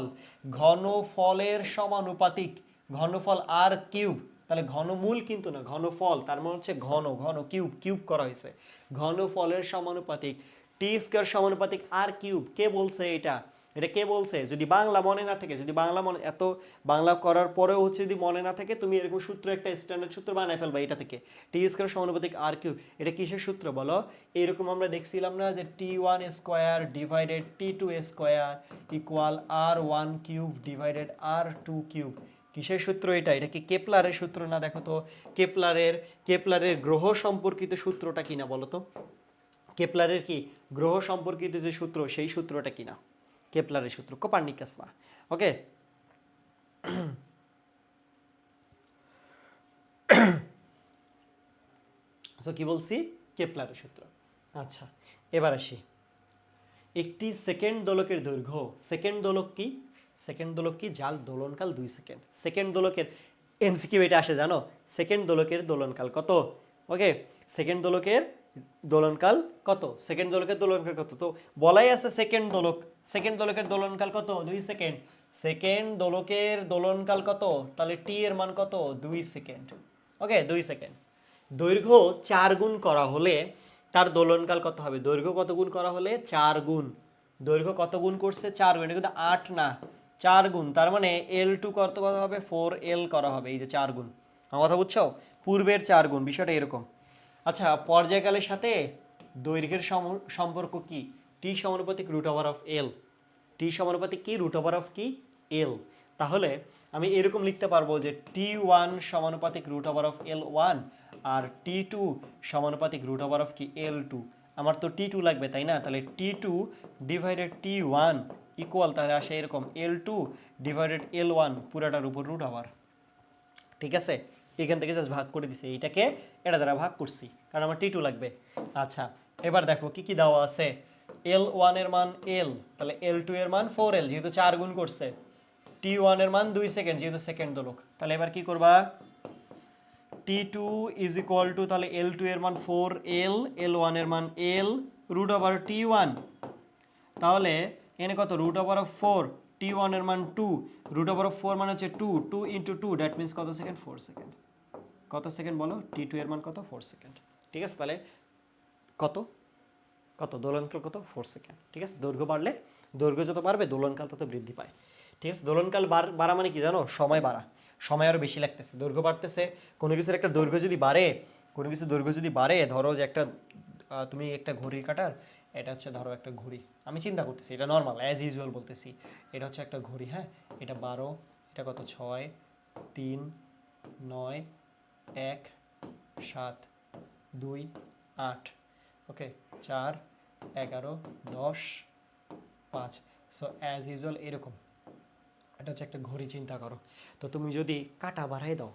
ঘনফলের সমানুপাতিক, ঘনফল আর কিউব। তাহলে ঘনমূল কিন্তু না, ঘনফল, তার মানে হচ্ছে ঘন, কিউব, কিউব করা হয়েছে, ঘনফলের সমানুপাতিক, টি স্কয়ার সমানুপাতিক আর কিউব। কে বলছে এটা? এটা কে বলছে? যদি বাংলা মনে না থাকে, যদি বাংলা মনে, এত বাংলা করার পরেও হচ্ছে যদি মনে না থাকে, তুমি এরকম সূত্র, একটা স্ট্যান্ডার্ড সূত্র বানায় ফেলবা এটা থেকে, টি স্কয়ার সমানুপাতিক আর কিউব। এটা কিসের সূত্র বলো? এরকম আমরা দেখছিলাম না যে টি1 square divided টি2 square equal আর1 cube divided আর2 cube. কিসের সূত্র এটা? এটা কি কেপলারের সূত্র না? দেখো তো কেপলারের গ্রহ সম্পর্কিত সূত্রটা কিনা বলো তো। কেপলারের কি গ্রহ সম্পর্কিত যে সূত্র, সেই সূত্রটা কিনা? কেপলারের সূত্র, কোপার্নিকাস না। ওকে, সো কি বলছি? কেপলারের সূত্র। আচ্ছা, এবার আসি একটি সেকেন্ড দোলকের দৈর্ঘ্য। সেকেন্ড দোলক কি? সেকেন্ড দোলক কি? যার দোলনকাল 2 সেকেন্ড। সেকেন্ড দোলকের এমসিকিউ এটা আসে জানো, সেকেন্ড দোলকের দোলনকাল কত? ওকে, সেকেন্ড দোলকের দোলনকাল কত? সেকেন্ড দোলকের দোলনকাল কত? তো বলাই আছে সেকেন্ড দোলক, সেকেন্ড দোলকের দোলনকাল কত? 2 সেকেন্ড। সেকেন্ড দোলকের দোলনকাল কত? তাহলে টি এর মান কত? 2 সেকেন্ড। ওকে, 2 সেকেন্ড। দৈর্ঘ্য 4 গুণ করা হলে তার দোলনকাল কত হবে? দৈর্ঘ্য কত গুণ করা হলে? 4 গুণ। দৈর্ঘ্য কত গুণ করছে? 4 গুণ। এটা কিন্তু 8 না, 4 গুণ। তার মানে L2 কত করা হবে? 4L করা হবে। এই যে 4 গুণ, আমার কথা বুঝছো? পূর্বের 4 গুণ, বিষয়টা এরকম। আচ্ছা, পর্যায়কালের সাথে দৈর্ঘ্যের সম্পর্ক কি? টি সমানুপাতিক রুট ওভার অফ এল। টি সমানুপাতিক কি? রুট ওভার অফ কি? এল। তাহলে আমি এরকম লিখতে পারবো যে T1 সমানুপাতিক root over of L1 R T2 সমানুপাতিক রুট ওভার অফ কি? L2। আমার তো T2 লাগবে, তাই না? তাহলে T2 ডিভাইডেড T1 ইকুয়াল, তাহলে আসে এরকম L2 ডিভাইডেড L1 পুরাটার উপর রুট ওভার। ঠিক আছে, এখান থেকে জাস্ট ভাগ করে দিছি, এইটাকে এটা দ্বারা ভাগ করছি কারণ আমার T2 লাগবে। আচ্ছা, এবার দেখো কি কি দেওয়া আছে। L1 এর মান L, তাহলে L2 এর মান 4L যেহেতু 4 গুণ করছে। T1 এর মান 2 সেকেন্ড যেহেতু সেকেন্ড দোলক। তাহলে এবার কি করবা? T2 ইজ ইকুয়াল টু, তাহলে L2 এর মান 4L, L1 এর মান L রুট ওভার T1। তাহলে এনে কত? রুট ওভার অফ 4, T1 এর মান 2, রুট ওভার অফ 4 মানে হচ্ছে 2, 2 ইন্টু 2, দ্যাট মিনস কত সেকেন্ড? 4 সেকেন্ড। কত সেকেন্ড বলো? T2 এর মান কত? 4 সেকেন্ড। ঠিক আছে, তাহলে কত কত দোলনকাল কত? 4 সেকেন্ড। ঠিক আছে, দৈর্ঘ্য বাড়লে, দৈর্ঘ্য যত বাড়বে দোলনকাল তত বৃদ্ধি পায়। ঠিক আছে, দোলনকাল বাড়া মানে কি জানো? সময় বাড়া, সময় আরও বেশি লাগতেছে, দৈর্ঘ্য বাড়তেছে। কোনো কিছুর একটা দৈর্ঘ্য যদি বাড়ে, কোনো কিছুর দৈর্ঘ্য যদি বাড়ে, ধরো যে একটা তুমি একটা ঘড়ির কাঁটার, এটা হচ্ছে ধরো একটা ঘড়ি, আমি চিন্তা করতেছি, এটা নর্মাল অ্যাজ ইউজুয়াল বলতেছি, এটা হচ্ছে একটা ঘড়ি, হ্যাঁ, এটা 12, এটা কত? 6, 3, 9, 1, 7, 2, 8, ওকে, 4, 11, 10, 5। সো অ্যাজ ইউজুয়াল এরকম, এটা হচ্ছে একটা ঘড়ি, চিন্তা করো। তো তুমি যদি কাটা বাড়াই দাও,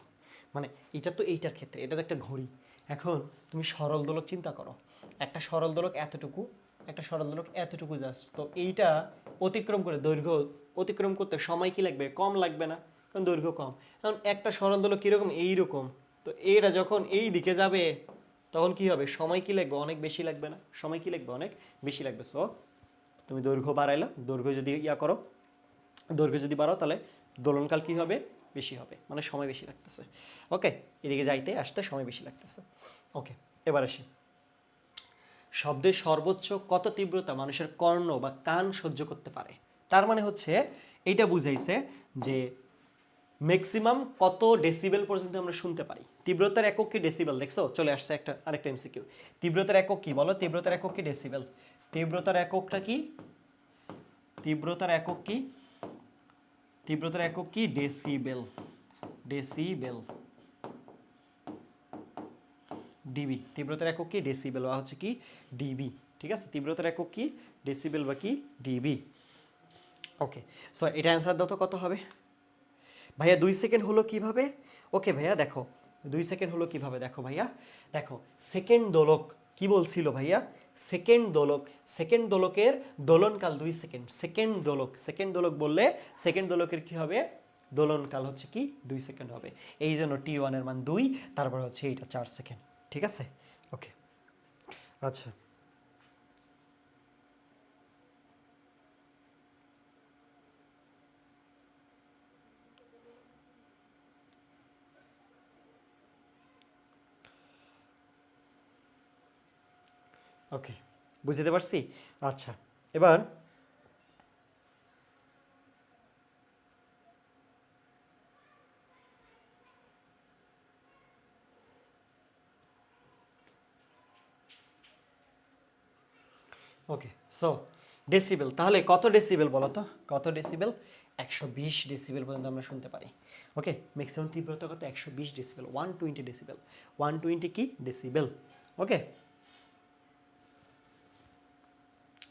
মানে এটা তো এইটার ক্ষেত্রে, এটা তো একটা ঘড়ি। এখন তুমি সরল দোলক চিন্তা করো, একটা সরল দোলক এতটুকু, একটা সরল দোলক এতটুকু জাস্ট, তো এইটা অতিক্রম করে দৈর্ঘ্য অতিক্রম করতে সময় কি লাগবে? কম লাগবে না, কারণ দৈর্ঘ্য কম। এখন একটা সরল দোলক কীরকম? এইরকম। তো এরা যখন এই দিকে যাবে তখন কি হবে? সময় কি লাগবে? অনেক বেশি লাগবে না? সময় কি লাগবে? অনেক বেশি লাগবে। সো তুমি দৈর্ঘ্য বাড়াইলা, দৈর্ঘ্য যদি ইয়া করো, দৈর্ঘ্য যদি বাড়াও, তাহলে দোলনকাল কি হবে? বেশি হবে, মানে সময় বেশি লাগতেছে। ওকে, এদিকে যাইতে আসতে সময় বেশি লাগতেছে। ওকে, এবার আসি শব্দের সর্বোচ্চ কত তীব্রতা মানুষের কর্ণ বা কান সহ্য করতে পারে। তার মানে হচ্ছে এইটা বুঝাইছে যে ম্যাক্সিমাম কত ডেসিবেল পর্যন্ত আমরা শুনতে পারি। তীব্রতার একক কি ডেসিবেল, দেখছো চলে আসছে আরেকটা এমসিকিউ। তীব্রতার একক কি বলো? তীব্রতার একক কি ডেসিবেল? তীব্রতার এককটা কি? তীব্রতার একক কি? তীব্রতার একক কি? ডেসিবেল। Decibel, DB. তীব্রতার একক কি? ডেসিবেল বা হচ্ছে কি ডিবি। ঠিক আছে, তীব্রতার একক কি? ডেসিবেল বা কি ডিবি। ওকে, সো এটা অ্যান্সার দাও তো কত হবে ভাইয়া? 2 সেকেন্ড হলো কিভাবে? ওকে ভাইয়া দেখো 2 সেকেন্ড হলো কিভাবে, দেখো ভাইয়া দেখো, সেকেন্ড দোলক কি বলছিল ভাইয়া? সেকেন্ড দোলক, সেকেন্ড দোলকের দোলনকাল 2 সেকেন্ড। সেকেন্ড দোলক, সেকেন্ড দোলক বললে সেকেন্ড দোলকের কি হবে? দোলনকাল হচ্ছে কি 2 সেকেন্ড হবে। এই জন্য T1 এর মান 2, তারপর হচ্ছে এইটা 4 সেকেন্ড। ঠিক আছে, ওকে। আচ্ছা, ওকে, বুঝতে পারছি। আচ্ছা, এবার ওকে, সো ডেসিবেল, তাহলে কত ডেসিবেল বলো তো? কত ডেসিবেল? 120 ডেসিবেল পর্যন্ত আমরা শুনতে পারি। ওকে, ম্যাক্সিমাম তীব্রতা কত? 120 ডেসিবেল, 120 ডেসিবেল। 120 কি ডেসিবেল? ওকে,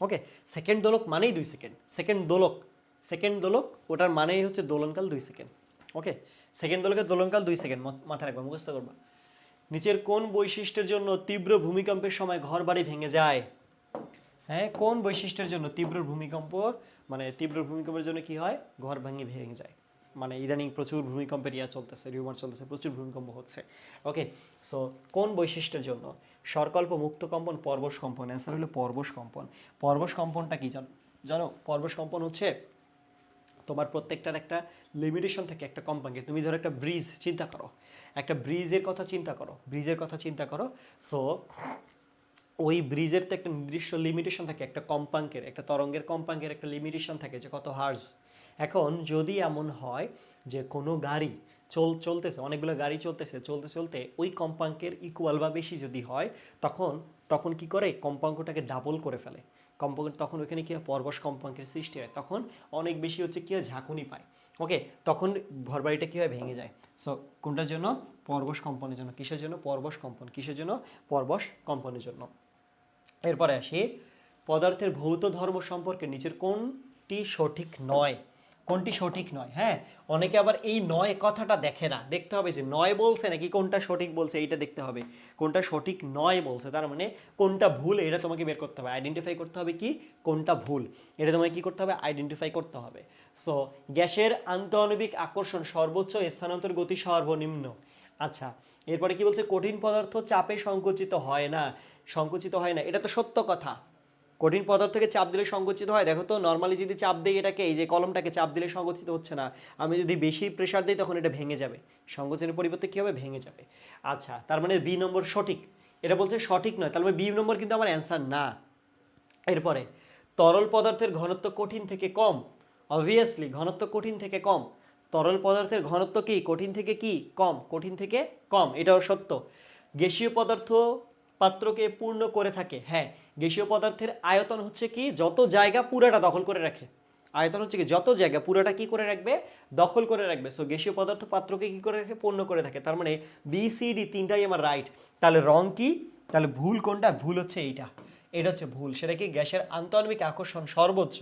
ওকে। সেকেন্ড দোলক মানেই 2 সেকেন্ড। সেকেন্ড দোলক, সেকেন্ড দোলক ওটার মানেই হচ্ছে দোলনকাল 2 সেকেন্ড। ওকে, সেকেন্ড দোলকের দোলনকাল 2 সেকেন্ড, মাথায় রাখবা, মুখস্থ করবা। নিচের কোন বৈশিষ্ট্যের জন্য তীব্র ভূমিকম্পের সময় ঘরবাড়ি ভেঙে যায়? হ্যাঁ, কোন বৈশিষ্ট্যের জন্য তীব্র ভূমিকম্প, মানে তীব্র ভূমিকম্পের জন্য কি হয়? ঘর ভেঙে যায়। মানে ইদানিং প্রচুর ভূমিকম্পের চলতেছে, রিউমার চলতেছে, প্রচুর ভূমিকম্প হচ্ছে। ওকে, সো কোন বৈশিষ্ট্যের জন্য? স্বরকল্প, মুক্ত কম্পন, পরবশ কম্পন। অ্যান্সার হলো পরবশ কম্পন। পরবশ কম্পনটা কি জানো? জানো পরবশ কম্পন হচ্ছে তোমার প্রত্যেকটার একটা লিমিটেশন থাকে একটা কম্পাঙ্কের। তুমি ধরো একটা ব্রিজ চিন্তা করো, একটা ব্রিজের কথা চিন্তা করো, ব্রিজের কথা চিন্তা করো। সো ওই ব্রিজের তো একটা নির্দিষ্ট লিমিটেশন থাকে, একটা কম্পাঙ্কের, একটা তরঙ্গের কম্পাঙ্কের একটা লিমিটেশন থাকে যে কত হার্জ। এখন যদি এমন হয় যে কোনো গাড়ি চলতেছে, অনেকগুলো গাড়ি চলতেছে, চলতে চলতে ওই কম্পাঙ্কের ইকুয়াল বা বেশি যদি হয়, তখন তখন কি করে? কম্পাঙ্কটাকে ডাবল করে ফেলে কম্পাঙ্ক। তখন ওইখানে কি হয়? পরবশ কম্পাঙ্কের সৃষ্টি হয়। তখন অনেক বেশি হচ্ছে কি হয়? ঝাঁকুনি পায়। ওকে, তখন ঘরবাড়িটা কি হয়? ভেঙে যায়। সো কোনটার জন্য? পরবশ কম্পনের জন্য। কিসের জন্য? পরবশ কম্পন। কিসের জন্য? পরবশ কম্পনের জন্য। এরপরে আসি, পদার্থের ভৌত ধর্ম সম্পর্কে নিচের কোনটি সঠিক নয়? কোনটি সঠিক নয়? হ্যাঁ, অনেকে আবার এই নয় কথাটা দেখে না, দেখতে হবে যে নয় বলছে নাকি কোনটা সঠিক বলছে, এইটা দেখতে হবে। কোনটা সঠিক নয় বলছে, তার মানে কোনটা ভুল, এটা তোমাকে বের করতে হবে, আইডেন্টিফাই করতে হবে কি কোনটা ভুল, এটা তোমাকে কি করতে হবে? আইডেন্টিফাই করতে হবে। সো গ্যাসের আন্তঃআণবিক আকর্ষণ সর্বোচ্চ, স্থানান্তর গতি সর্বনিম্ন। আচ্ছা, এরপরে কি বলছে? কঠিন পদার্থ চাপে সংকুচিত হয় না। সংকুচিত হয় না, এটা তো সত্য কথা। কঠিন পদার্থকে চাপ দিলে সংকুচিত হয়। দেখো তো, নর্মালি যদি চাপ দিই এটাকে, এই যে কলমটাকে চাপ দিলে সংকুচিত হচ্ছে না। আমি যদি বেশি প্রেসার দিই তখন এটা ভেঙে যাবে। সংকোচনের পরিবর্তে কী হবে? ভেঙে যাবে। আচ্ছা, তার মানে বি নম্বর সঠিক। এটা বলছে সঠিক নয়, তার মানে বি নম্বর কিন্তু আমার অ্যান্সার না। এরপরে, তরল পদার্থের ঘনত্ব কঠিন থেকে কম। অবভিয়াসলি ঘনত্ব কঠিন থেকে কম। তরল পদার্থের ঘনত্ব কি? কঠিন থেকে কি? কম। কঠিন থেকে কম, এটাও সত্য। গ্যাসীয় পদার্থ পাত্রকে পূর্ণ করে থাকে। হ্যাঁ, গ্যাসীয় পদার্থের আয়তন হচ্ছে কি? যত জায়গা পুরাটা দখল করে রাখে। আয়তন হচ্ছে কি? যত জায়গা পুরাটা কি করে রাখবে? দখল করে রাখবে। সো গ্যাসীয় পদার্থ পাত্রকে কি করে রাখে? পূর্ণ করে থাকে। তার মানে বি সি ডি তিনটাই আমার রাইট। তাহলে রং কি? তাহলে ভুল কোনটা? ভুল হচ্ছে এইটা। এটা হচ্ছে ভুল। সেটা কি? গ্যাসের আন্তঃআণবিক আকর্ষণ সর্বোচ্চ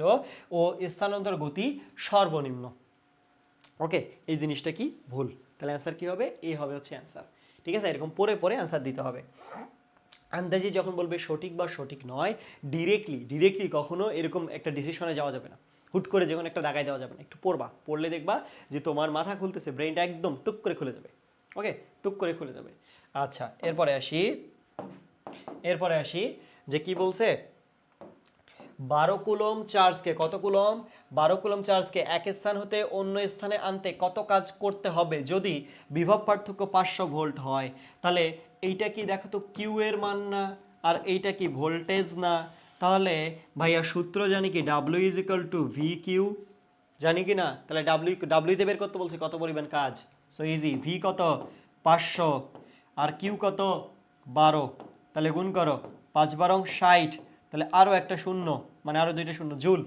ও স্থানান্তর গতি সর্বনিম্ন। ওকে, এই জিনিসটা কি? ভুল। তাহলে অ্যান্সার কি হবে? এ হবে হচ্ছে অ্যান্সার। ঠিক আছে, এরকম পরে পরে অ্যান্সার দিতে হবে। আন্দাজি যখন বলবে সঠিক বা সঠিক নয়, ডিরেক্টলি কখনো এরকম একটা ডিসিশনে যাওয়া যাবে না। হুট করে যখন একটা দাগায় দেওয়া যাবে না, একটু পড়বা, পড়লে দেখবা যে তোমার মাথা খুলতেছে, ব্রেনটা একদম টুক করে খুলে যাবে। ওকে, টুক করে খুলে যাবে। আচ্ছা, এরপরে আসি যে কি বলছে? 12 কুলম চার্জকে, কত কুলম? 12 কুলম চার্জকে এক স্থান হতে অন্য স্থানে আনতে কত কাজ করতে হবে যদি বিভব পার্থক্য 500 ভোল্ট হয়? তাহলে এইটা কি দেখো তো, কিউ এর মান না আর এইটা কি ভোল্টেজ না? তাহলে ভাইয়া সূত্র জানি কি W is equal to V Q, জানি কি না? তাহলে ডাব্লিউতে বের করতে বলছে কত পরিমাণ কাজ, সো ইজি। ভি কত 500 আর কিউ কত 12, তাহলে গুণ করো 5 12 60, তাহলে আরও একটা শূন্য মানে আরও দুইটা শূন্য, জুল।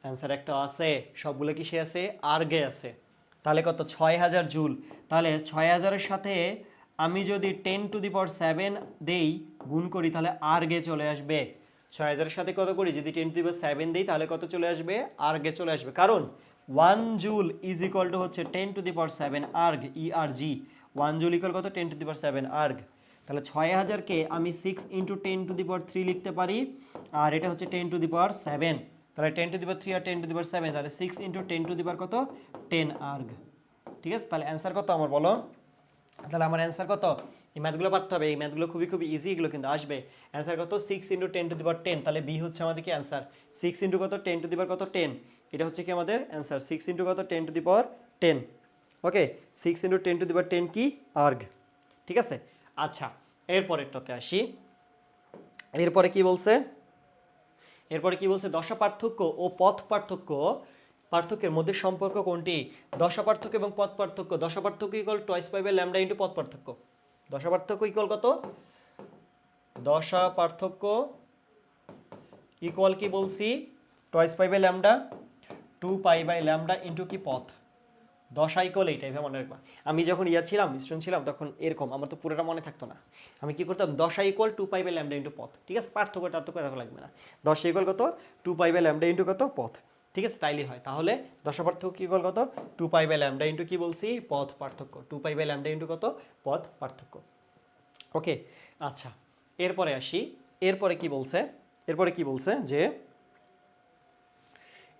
অ্যান্সার একটা আছে, সবগুলো কিসে আছে? আর্গে আছে। তাহলে কত 6000 জুল। তাহলে 6000-এর সাথে আমি যদি 10⁷ দেই গুণ করি তাহলে আর্গে চলে আসবে। 6000-এর সাথে কত করি যদি 10⁷ দিই তাহলে কত চলে আসবে? আর্গে চলে আসবে। কারণ 1 জুল ইজ ইকুয়াল টু হচ্ছে 10⁷ আর্গ, ERG। 1 জুল ইকুয়াল কত? 10⁷ আর্গ। তাহলে 6000-কে আমি 6 × 10⁻³ লিখতে পারি, আর এটা হচ্ছে 10⁷। তাহলে 10⁻³ আর 10⁷, তাহলে 6 × 10⁻³ কত? 10 আর্গ। ঠিক আছে, তাহলে অ্যান্সার কত আমার বলো? তাহলে আমার অ্যান্সার কত? এই ম্যাথগুলো পারতে হবে, এই ম্যাথগুলো খুবই খুবই ইজি, এগুলো কিন্তু আসবে। অ্যান্সার কত? 6 × 10⁻10। তাহলে বি হচ্ছে আমাদের কি অ্যান্সার? 6 × কত? 10⁻ কত? 10। এটা হচ্ছে কি আমাদের অ্যান্সার? 6 × কত? 10⁻10। ওকে, 6 × 10⁻10 কি? আর্গ। ঠিক আছে, আচ্ছা এরপরেরটাতে আসি। এরপরে কি বলছে? এরপরে কি বলছে? দশা পার্থক্য ও পথ পার্থক্যের মধ্যে সম্পর্ক কোনটি? দশা পার্থক্য এবং পথ পার্থক্য। দশা পার্থক্য equal twice pi by lambda into পথ পার্থক্য। দশা পার্থক্য ইকুয়াল কত? দশা পার্থক্য ইকুয়াল কি বলছি? Twice pi by lambda, 2 pi by lambda into কি পথ। দশা ইকুয়াল এইটাই, মনে রাখবা। আমি যখন ছিলাম, স্টুডেন্ট ছিলাম, তখন এরকম আমার তো পুরোটা মনে থাকতো না। আমি কি করতাম? দশা equal 2 pi by lambda into পথ। ঠিক আছে, পার্থক্য দেখো লাগবে না। দশা ইকুয়াল কত? 2 পাই বাই ল্যামডা ইন্টু কত? পথ। ঠিক আছে, তাইলে হয়। তাহলে দশা পার্থক্য ইকুয়াল কত? 2 পাই বাই ল্যামডা ইন্টু কি বলছি? পথ পার্থক্য। 2 পাই বাই ল্যামডা ইন্টু কত? পথ পার্থক্য। ওকে, আচ্ছা এরপরে আসি। এরপরে কি বলছে? এরপরে কি বলছে যে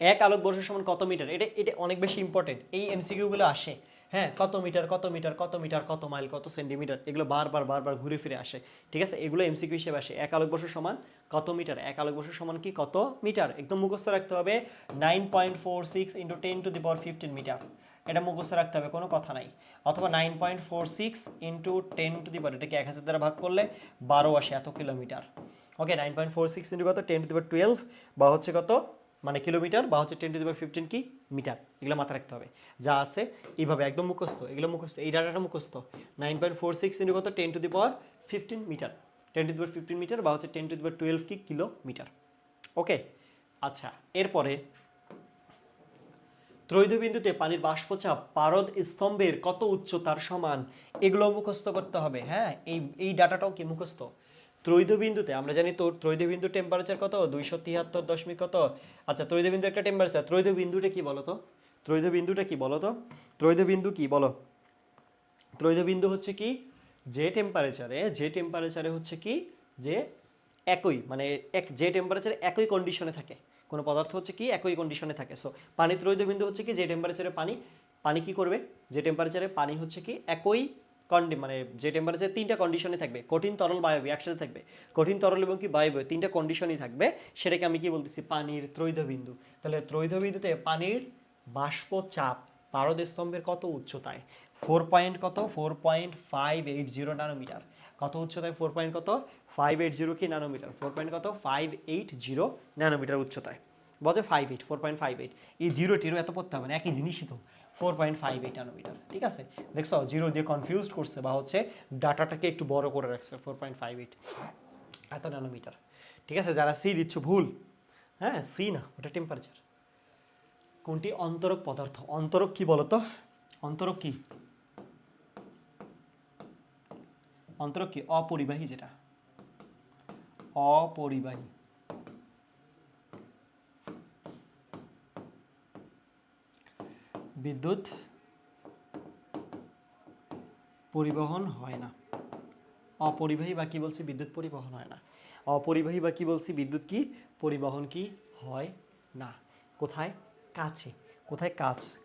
এক আলোকবর্ষ সমান কত মিটার? এটা এটা অনেক বেশি ইম্পর্টেন্ট, এই এমসিকিউগুলো আসে। হ্যাঁ, কত মিটার, কত মিটার, কত মিটার, কত মাইল, কত সেন্টিমিটার, এগুলো বারবার ঘুরে ফিরে আসে। ঠিক আছে, এগুলো এমসিকিউ হিসেবে আসে। এক আলোকবর্ষ সমান কত মিটার? এক আলোকবর্ষ সমান কি? কত মিটার? একদম মুখস্থ রাখতে হবে। 9.46 × 10⁻15 মিটার। এটা মুখস্থ রাখতে হবে, কোনো কথা নাই। অথবা 9.46 × 10⁻, এটাকে 1000 দ্বারা ভাগ করলে 12 আসে, এত কিলোমিটার। ওকে, 9.46 × কত? 10⁻12, বা হচ্ছে কত মানে কিলোমিটার, বা হচ্ছে 10⁻15 কি? মিটার। এগুলো মাথায় রাখতে হবে। যা আছে এইভাবে একদম মুখস্থ, এগুলো মুখস্থ, এই ডাটাটা মুখস্থ। 9.46 × কত? 10⁻15 মিটার। 10⁻15 মিটার, বা হচ্ছে 10⁻12 কি? কিলোমিটার। ওকে, আচ্ছা এরপরে ত্রৈধবিন্দুতে পানির বাষ্পচাপ পারদ স্তম্ভের কত উচ্চতার সমান? এগুলো মুখস্থ করতে হবে। হ্যাঁ, এই ডাটাটাও কি মুখস্থ। ত্রৈধবিন্দুতে আমরা জানি তো ত্রৈধবিন্দু টেম্পারেচার কত? 273 কত? আচ্ছা, ত্রৈধবিন্দু একটা টেম্পারেচার। ত্রৈধবিন্দুটা কি বলো তো? ত্রৈধবিন্দুটা কি বলো তো? ত্রৈধবিন্দু কি বলো? ত্রৈধবিন্দু হচ্ছে কি? যে টেম্পারেচারে হচ্ছে কি, যে একই মানে যে টেম্পারেচারে একই কন্ডিশনে থাকে, কোনো পদার্থ হচ্ছে কি একই কন্ডিশনে থাকে। সো পানি ত্রৈধবিন্দু হচ্ছে কি যে টেম্পারেচারে পানি পানি কি করবে? যে টেম্পারেচারে পানি হচ্ছে কি একই মানে যে টেম্পারেচারে তিনটা কন্ডিশনে থাকবে, কঠিন তরল বায়বীয় একসাথে থাকবে, কঠিন তরল এবং কি বায়বীয় তিনটা কন্ডিশনই থাকবে, সেটাকে আমি কি বলতেছি? পানির ত্রৈধবিন্দু। তাহলে ত্রৈধবিন্দুতে পানির বাষ্প চাপ পারদ স্তম্ভের কত উচ্চতায়? 4.580 ন্যানোমিটার। কত উচ্চতায়? 4.580 কি ন্যানোমিটার? 4.580 ন্যানোমিটার উচ্চতায়। বলছে 4.58। এই জিরো টিরো এত পড়তে হবে না, একই জিনিসই তো। 4.58 ন্যানোমিটার। ঠিক আছে, দেখছো জিরো দিয়ে কনফিউজ করছে, বা হচ্ছে ডাটাটাকে একটু বড় করে রাখছে। 4.58 এত ন্যানোমিটার। ঠিক আছে, যারা সি দিচ্ছ ভুল। হ্যাঁ, সি না, ওটা টেম্পারেচার। কোনটি অন্তরক পদার্থ? অন্তরক কি বলতো? অন্তরক কি? অন্তরক কি? অপরিবাহী, যেটা অপরিবাহী। বিদ্যুৎ পরিবহন হয় না। অপরিবাহী বা কি বলছি? বিদ্যুৎ পরিবহন হয় না। অপরিবাহী বা কি বলছি? বিদ্যুৎ কি পরিবহন কি হয় না। কোথায়? কাছে। কোথায়?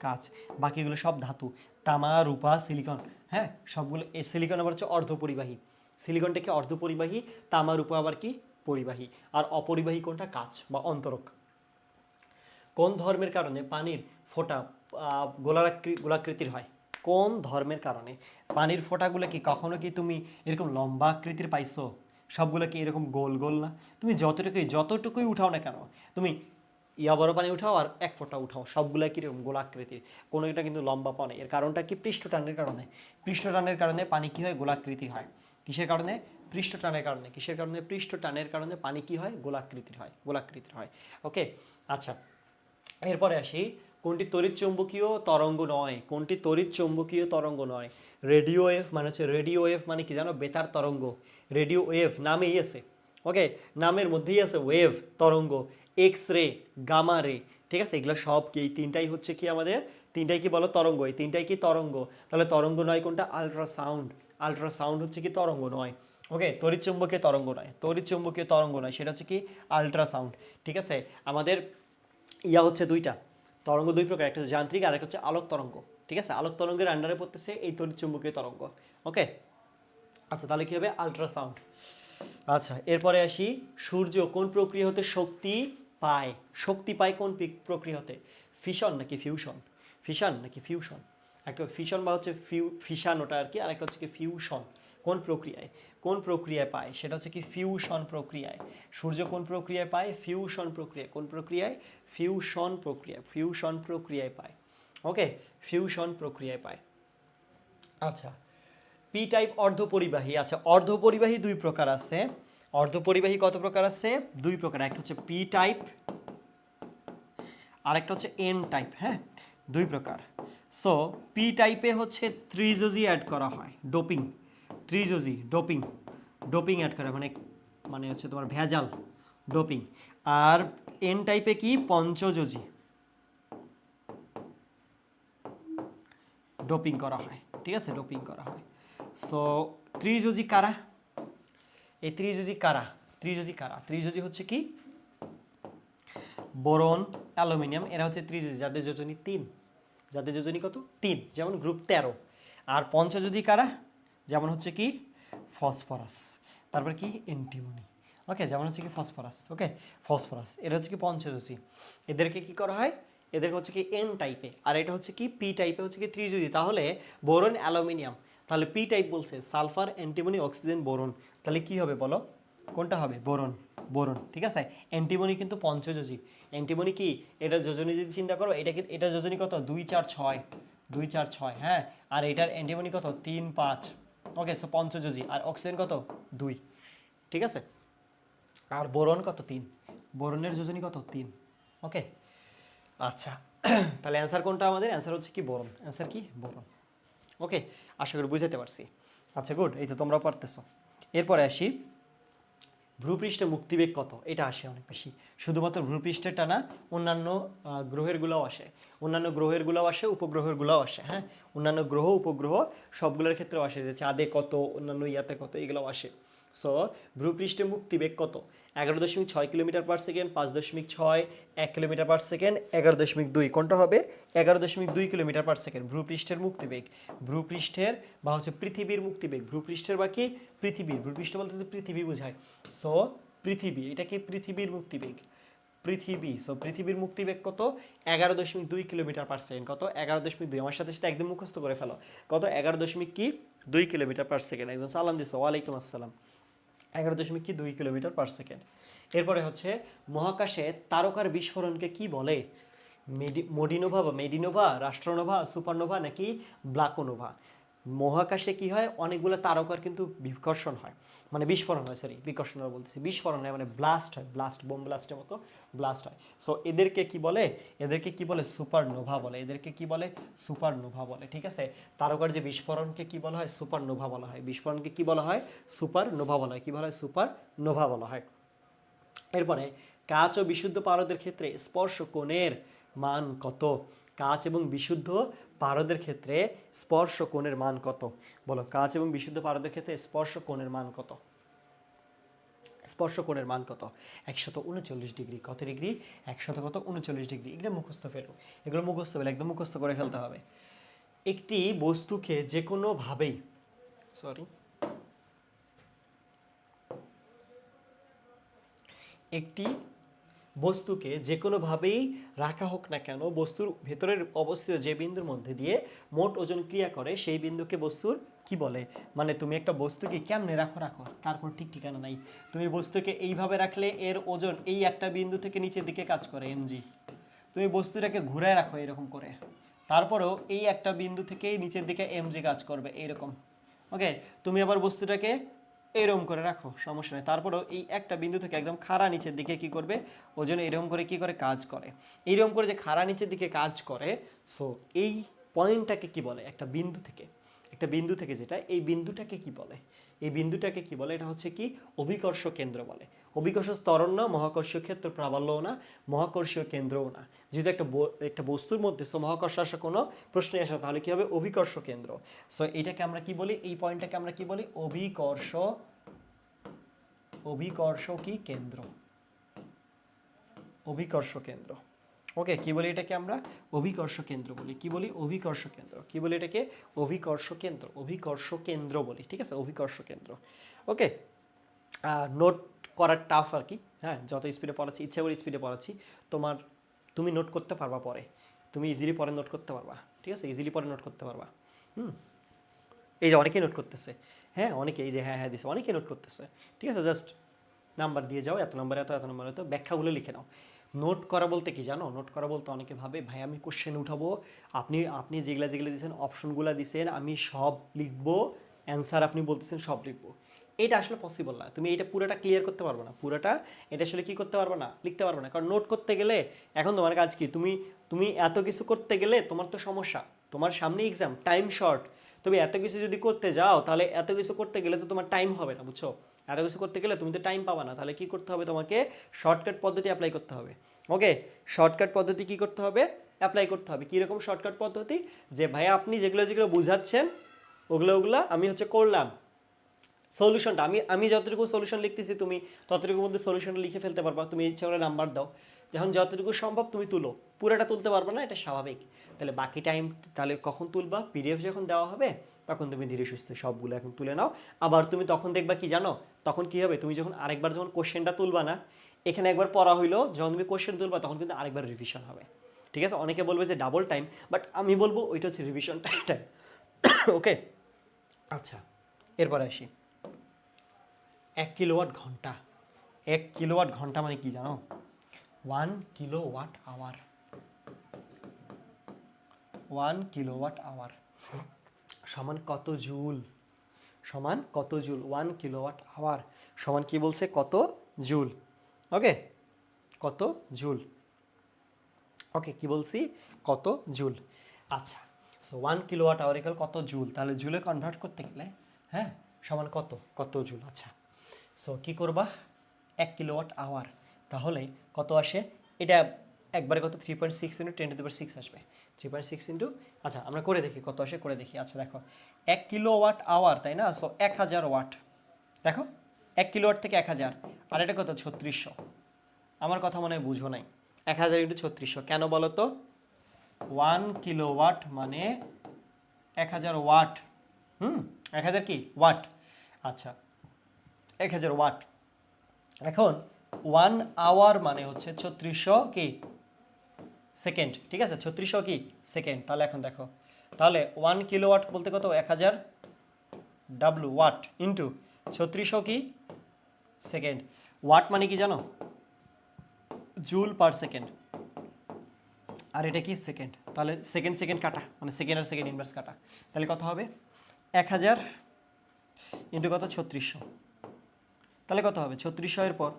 কাচ। বাকিগুলো সব ধাতু, তামা, রূপা, সিলিকন। হ্যাঁ, সবগুলো। সিলিকন আবার হচ্ছে অর্ধপরিবাহী। সিলিকনটা কি অর্ধপরিবাহী, তামা রূপা আবার কি পরিবাহী। আর অপরিবাহী কোনটা? কাচ বা অন্তরক। কোন ধর্মের কারণে পানির ফোঁটা গোলাকৃতির হয়? কোন ধর্মের কারণে পানির ফোঁটাগুলো কি কখনো কি তুমি এরকম লম্বা আকৃতির পাইছো? সবগুলো কি এরকম গোল গোল না? তুমি যতটুকুই উঠাও না কেন, তুমি বড় পানি উঠাও আর এক ফোঁটা উঠাও, সবগুলা কিরকম গোলাকৃতির, কোনো একটা কিন্তু লম্বা পানি। এর কারণটা কি? পৃষ্ঠটানের কারণে। পৃষ্ঠটানের কারণে পানি কি হয়? গোলাকৃতি হয়। কিসের কারণে? পৃষ্ঠটানের কারণে। কিসের কারণে? পৃষ্ঠটানের কারণে পানি কি হয়? গোলাকৃতির হয়, গোলাকৃতির হয়। ওকে, আচ্ছা, এরপরে আসি, কোনটি তড়িৎ চৌম্বকীয় তরঙ্গ নয়? কোনটি তড়িৎ চৌম্বকীয় তরঙ্গ নয়? রেডিও ওয়েভ মানে হচ্ছে, রেডিও ওয়েভ মানে কি জানো? বেতার তরঙ্গ। রেডিও ওয়েভ নামেই আছে, ওকে, নামের মধ্যেই আছে ওয়েভ, তরঙ্গ, এক্স রে, গামা রে, ঠিক আছে? এগুলো সব কি? এই তিনটাই হচ্ছে কি আমাদের, তিনটাই কি বলো? তরঙ্গ। এই তিনটাই কি? তরঙ্গ। তাহলে তরঙ্গ নয় কোনটা? আল্ট্রাসাউন্ড। আল্ট্রাসাউন্ড হচ্ছে কি? তরঙ্গ নয়। ওকে, তড়িৎ চৌম্বকীয় তরঙ্গ নয়, তড়িৎ চৌম্বকীয় তরঙ্গ নয়, সেটা হচ্ছে কি? আল্ট্রাসাউন্ড। ঠিক আছে, আমাদের হচ্ছে দুইটা তরঙ্গ, দুই প্রকার, একটা হচ্ছে যান্ত্রিক আর একটা হচ্ছে আলোক তরঙ্গ। ঠিক আছে, আলোক তরঙ্গের আন্ডারে পড়তেছে এই তড়িৎ চুম্বকীয় তরঙ্গ। ওকে, আচ্ছা, তাহলে কি হবে? আল্ট্রাসাউন্ড। আচ্ছা, এরপরে আসি, সূর্য কোন প্রক্রিয়া হতে শক্তি পায়? শক্তি পায় কোন প্রক্রিয়া হতে? ফিশন নাকি ফিউশন? ফিশন নাকি ফিউশন? একটা ফিশন বা হচ্ছে ফিশান ওটা আর কি, আর একটা হচ্ছে কি ফিউশন। কোন প্রক্রিয়ায়? কোন প্রক্রিয়ায় পায়? সেটা হচ্ছে কি? ফিউশন প্রক্রিয়ায়। সূর্য কোন প্রক্রিয়ায় পায়? ফিউশন প্রক্রিয়ায়। কোন প্রক্রিয়ায়? ফিউশন প্রক্রিয়া, ফিউশন প্রক্রিয়ায় পায়। ওকে, ফিউশন প্রক্রিয়ায় পায়। আচ্ছা, পি টাইপ অর্ধপরিবাহী। আচ্ছা, অর্ধপরিবাহী দুই প্রকার আছে। অর্ধপরিবাহী কত প্রকার আছে? দুই প্রকার। একটা হচ্ছে পি টাইপ, আর একটা হচ্ছে এন টাইপ। হ্যাঁ, দুই প্রকার। সো পি টাইপে হচ্ছে ত্রিযোজি অ্যাড করা হয়, ডোপিং, ত্রিযোজি ডোপিং, ডোপিং অ্যাড করা মানে মানে হচ্ছে তোমার ভেজাল, ডোপিং। আর এন টাইপে কি? পঞ্চযোজি, ডোপিং করা হয়। ঠিক আছে, ডোপিং করা হয়। সো ত্রিযোজি কারা? এই ত্রিযোজি কারা? ত্রিযোজি কারা? ত্রিযোজি হচ্ছে কি? বোরন, অ্যালুমিনিয়াম, এরা হচ্ছে ত্রিযোজি, যাদের যোজনী 3। যাদের যোজনী কত? 3, যেমন গ্রুপ 13। আর পঞ্চযোজি কারা? যেমন হচ্ছে কি? ফসফরাস, তারপর কি? অ্যান্টিমনি। ওকে, যেমন হচ্ছে কি? ফসফরাস। ওকে, ফসফরাস, এটা হচ্ছে কি? পঞ্চযোজি। এদেরকে কি করা হয়? এদেরকে হচ্ছে কি? এন টাইপে। আর এটা হচ্ছে কি? পি টাইপে, হচ্ছে কি? ত্রিযোজি। তাহলে বোরন, অ্যালুমিনিয়াম, তাহলে পি টাইপ বলছে, সালফার, অ্যান্টিমনি, অক্সিজেন, বোরন, তাহলে কি হবে বলো? কোনটা হবে? Boron, boron. ঠিক আছে, অ্যান্টিমনি কিন্তু পঞ্চযোজি। অ্যান্টিমনি কি? এটা যোজনী যদি চিন্তা করো, এটা কি? এটা যোজনী কত? 2 4 6, 2 4 6। হ্যাঁ, আর এটার অ্যান্টিমনি কত? 3 5। ওকে, সো পঞ্চযোজি। আর অক্সিজেন কত? 2। ঠিক আছে, আর বোরন কত? 3। বোরনের যোজনী কত? 3। ওকে, আচ্ছা, তাহলে অ্যান্সার কোনটা আমাদের? অ্যান্সার হচ্ছে কি? বোরন। অ্যান্সার কি? বোরন। ওকে, আশা করি বুঝাতে পারছি। আচ্ছা, গুড, এই তো তোমরা পারতেছো। এরপরে আসি, ভূপৃষ্ঠে মুক্তিবেগ কত? এটা আসে অনেক বেশি। শুধুমাত্র ভূপৃষ্ঠেরটা না, অন্যান্য গ্রহেরগুলোও আসে। অন্যান্য গ্রহেরগুলোও আসে, উপগ্রহেরগুলোও আসে। হ্যাঁ, অন্যান্য গ্রহ উপগ্রহ সবগুলোর ক্ষেত্রেও আসে, যে চাঁদে কত, অন্যান্য ইয়াতে কত, এগুলোও আসে। সো ভূপৃষ্ঠে মুক্তিবেগ কত? 11.6 kilometre per second, 5.6, 1 kilometre per second, 11.2। কোনটা হবে? 11.2 কিলোমিটার পার সেকেন্ড ভূপৃষ্ঠের মুক্তিবেগ। ভূপৃষ্ঠের বা হচ্ছে পৃথিবীর মুক্তিবেগ। ভূপৃষ্ঠের বা কি? পৃথিবীর। ভূপৃষ্ঠ বলতে তো পৃথিবী বোঝায়। সো পৃথিবী, এটা কি? পৃথিবীর মুক্তিবেগ, পৃথিবী। সো পৃথিবীর মুক্তিবেগ কত? 11.2 কিলোমিটার পার সেকেন্ড। কত? 11.2। আমার সাথে সাথে একদম মুখস্থ করে ফেলো। কত? 11.2 কিলোমিটার পার সেকেন্ড। একদম সালাম দিছো, ওয়ালাইকুম আসসালাম। 11.2 কিলোমিটার পার সেকেন্ড। এরপরে হচ্ছে, মহাকাশে তারকার বিস্ফোরণকে কি বলে? মডিনোভা বা মেডিনোভা, রাষ্ট্রনোভা, সুপারনোভা নাকি ব্ল্যাকোনোভা? মহাকাশে কি হয়? অনেকগুলো তারকার কিন্তু বিকর্ষণ হয়, মানে বিস্ফোরণ হয়, সরি বিকর্ষণ বলতেছি, বিস্ফোরণ হয় মানে ব্লাস্ট হয়, ব্লাস্ট, বোম ব্লাস্টের মতো ব্লাস্ট হয়। সো এদেরকে কি বলে? এদেরকে কি বলে? সুপারনোভা বলে। এদেরকে কি বলে? সুপারনোভা বলে। ঠিক আছে, তারকার যে বিস্ফোরণকে কি বলা হয়? সুপারনোভা বলা হয়। বিস্ফোরণকে কি বলা হয়? সুপারনোভা বলা হয়। কি বলা হয়? সুপারনোভা বলা হয়। এরপরে, কাচ ও বিশুদ্ধ পারদের ক্ষেত্রে স্পর্শ কোণের মান কত? কাচ এবং বিশুদ্ধ পারদের ক্ষেত্রে স্পর্শ কোণের মান কত? বলো, কাচ এবং বিশুদ্ধ পারদের ক্ষেত্রে স্পর্শ কোণের মান কত? স্পর্শ কোণের মান কত? 139 ডিগ্রি। কত ডিগ্রি? 139 ডিগ্রি। এগুলো মুখস্থ ফেলো, এগুলো মুখস্থ ফেলো, একদম মুখস্থ করে ফেলতে হবে। একটি বস্তুকে যে কোনোভাবেই, সরি, একটি বস্তুকে যে কোনোভাবেই রাখা হোক না কেন, বস্তুর ভেতরের অবস্থিত যে বিন্দুর মধ্যে দিয়ে মোট ওজন ক্রিয়া করে সেই বিন্দুকে বস্তুর কি বলে? মানে তুমি একটা বস্তুকে কেমনে রাখো রাখো, তারপর ঠিক ঠিকানা নাই। তুমি বস্তুকে এইভাবে রাখলে এর ওজন এই একটা বিন্দু থেকে নিচের দিকে কাজ করে এমজি। তুমি বস্তুটাকে ঘুরায় রাখো এরকম করে, তারপরেও এই একটা বিন্দু থেকেই নিচের দিকে এমজি কাজ করবে এইরকম। ওকে, তুমি আবার বস্তুটাকে এরকম করে রাখো, সমস্যা নেই, তারপরেও এই একটা বিন্দু থেকে একদম খাড়া নিচের দিকে কি করবে, ওজন এরকম করে কি করে কাজ করে। এইরকম করে যে খাড়া নিচের দিকে কাজ করে, সো এই পয়েন্টটাকে কি বলে? একটা বিন্দু থেকে, একটা বিন্দু থেকে যেটা, এই বিন্দুটাকে কি বলে? এই বিন্দুটাকে কি বলে? এটা হচ্ছে কি অভিকর্ষ কেন্দ্র বলে। অভিকর্ষ ত্বরণ না, মহাকর্ষীয় ক্ষেত্র প্রাবল্যও না, মহাকর্ষীয় কেন্দ্রও না। যদি একটা বস্তুর মধ্যে সো মহাকর্ষ আসা কোনো প্রশ্নে আসে তাহলে কি হবে? অভিকর্ষ কেন্দ্র। সো এটাকে আমরা কি বলি? এই পয়েন্টটাকে আমরা কি বলি? অভিকর্ষ, অভিকর্ষ কি কেন্দ্র, অভিকর্ষ কেন্দ্র। ওকে, কি বলি এটাকে আমরা? অভিকর্ষ কেন্দ্র বলি। কি বলি? অভিকর্ষ কেন্দ্র। কি বলি এটাকে? অভিকর্ষ কেন্দ্র, অভিকর্ষ কেন্দ্র বলি, ঠিক আছে? অভিকর্ষ কেন্দ্র। ওকে, নোট করার টাফ আর কি, হ্যাঁ, যত স্পিডে পড়াচ্ছি, ইচ্ছা করে স্পিডে পড়াচ্ছি, তুমি নোট করতে পারবা পরে, তুমি ইজিলি পরে নোট করতে পারবা, ঠিক আছে? ইজিলি পরে নোট করতে পারবা। এই যে অনেকেই নোট করতেছে, হ্যাঁ অনেকে, এই যে হ্যাঁ হ্যাঁ দিছে, অনেকেই নোট করতেছে, ঠিক আছে? জাস্ট নাম্বার দিয়ে যাও, এত নাম্বার এত, এত নাম্বার এত, ব্যাখ্যাগুলো লিখে নাও। নোট করা বলতে কি জানো? নোট করা বলতে অনেকে ভাবে ভাই আমি কোশ্চেন উঠাবো, আপনি আপনি যেগুলা যেগুলো দিয়েছেন, অপশনগুলো দিয়েছেন, আমি সব লিখবো, অ্যান্সার আপনি বলতেছেন সব লিখবো। এটা আসলে পসিবল না, তুমি এটা পুরোটা ক্লিয়ার করতে পারবে না, পুরোটা এটা আসলে কি করতে পারবে না, লিখতে পারবে না। কারণ নোট করতে গেলে এখন তোমার কাজ কি, তুমি তুমি এত কিছু করতে গেলে তোমার তো সমস্যা, তোমার সামনে এক্সাম, টাইম শর্ট, তুমি এত কিছু যদি করতে যাও তাহলে এত কিছু করতে গেলে তো তোমার টাইম হবে না, বুঝছো? এত কিছু করতে গেলে তুমি তো টাইম পাবা না, তাহলে কি করতে হবে? তোমাকে শর্টকাট পদ্ধতি অ্যাপ্লাই করতে হবে। ওকে, শর্টকাট পদ্ধতি কি করতে হবে? অ্যাপ্লাই করতে হবে। কীরকম শর্টকাট পদ্ধতি? যে ভাই আপনি যেগুলো যেগুলো বুঝাচ্ছেন ওগুলো আমি হচ্ছে করলাম, সলিউশনটা আমি আমি যতটুকু সলিউশন লিখতেছি তুমি ততটুকুর মধ্যে সলিউশনটা লিখে ফেলতে পারবা, তুমি ইচ্ছা করে নাম্বার দাও, যখন যতটুকু সম্ভব তুমি তুলো, পুরোটা তুলতে পারবে না, এটা স্বাভাবিক। তাহলে বাকি টাইম তাহলে কখন তুলবা? পিডিএফ যখন দেওয়া হবে তখন তুমি ধীরে সুস্থে সবগুলো এখন তুলে নাও। আবার তুমি তখন দেখবা কি জানো, তখন কি হবে, তুমি যখন আরেকবার যখন কোশ্চেনটা তুলবা না, এখানে একবার পড়া হইলো, যখন তুমি কোশ্চেন তুলবা তখন কিন্তু আরেকবার রিভিশন হবে, ঠিক আছে? অনেকে বলবে যে ডাবল টাইম, বাট আমি বলবো ওইটা হচ্ছে রিভিশন টাইম। ওকে, আচ্ছা, এরপরে আসি 1 কিলোওয়াট ঘন্টা। 1 কিলোওয়াট ঘন্টা মানে কি জানো? 1 কিলোওয়াট আওয়ার। 1 কিলোওয়াট আওয়ার সমান কত জুল? সমান কত জুল? 1 কিলোওয়াট আওয়ার সমান কি বলছে? কত জুল। ওকে, কত জুল। ওকে, কি বলছি? কত জুল। আচ্ছা, সো 1 কিলোওয়াট আওয়ার ইকুয়াল কত জুল? তাহলে জুলে কনভার্ট করতে গেলে হ্যাঁ সমান কত, কত জুল। আচ্ছা, সো কী করবা? 1 কিলোওয়াট আওয়ার তাহলে কত আসে? এটা একবারে কত? 3.6 ইন্টু 10⁶ আসবে। 3.6 ইন্টু, আচ্ছা আমরা করে দেখি কত আসে, করে দেখি। আচ্ছা দেখো, 1 কিলোওয়াট আওয়ার, তাই না? So 1000 watt. দেখো, 1 কিলোওয়াট থেকে 1000, আর এটা কত? 3600। আমার কথা মনে হয় বুঝো নাই। 1000 ইন্টু 3600 কেন বলো তো? 1 কিলোওয়াট মানে 1000 ওয়াট। 1000 কি? ওয়াট। আচ্ছা, 1000 ওয়াট। এখন 1 আওয়ার মানে হচ্ছে 3600 কি সেকেন্ড, ঠিক আছে? 3600 কি সেকেন্ড। তাহলে এখন দেখো, তাহলে 1 কিলোওয়াট বলতে কত? 1000 ডাব্লু ওয়াট ইন্টু 3600 কি সেকেন্ড। ওয়াট মানে কি জানো? জুল পার সেকেন্ড, আর এটা কি সেকেন্ড। তাহলে সেকেন্ড সেকেন্ড কাটা, মানে সেকেন্ড আর সেকেন্ড ইনভার্স কাটা, তাহলে কত হবে? 1000 ইন্টু কত? 3600। তাহলে কত হবে? 3600 এর পর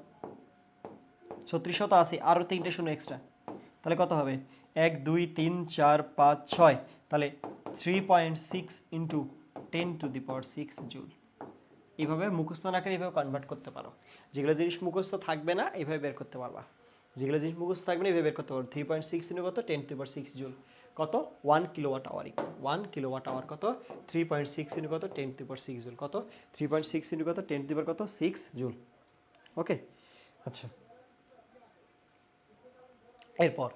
3600 তো আছে, আরও 3টে শূন্য এক্সট্রা, তাহলে কত হবে? 1 2 3 4 5 6, তাহলে 3.6 ইন্টু 10⁶ জুল। এইভাবে মুখস্থ না করে এইভাবে কনভার্ট করতে পারো। যেগুলো জিনিস মুখস্থ থাকবে না এইভাবে বের করতে পারবা, যেগুলো জিনিস মুখস্থ থাকবে না এইভাবে বের করতে পারো। 3.6 ইন্টু কত? 10⁶ জুল। কত? 1 কিলোওয়াট আওয়ার। 1 কিলোওয়াট আওয়ার কত? 3.6 ইন্টু কত? 10⁶ জুল। কত? 3.6 ইন্টু কত? 10⁶ জুল। ওকে, আচ্ছা, এরপর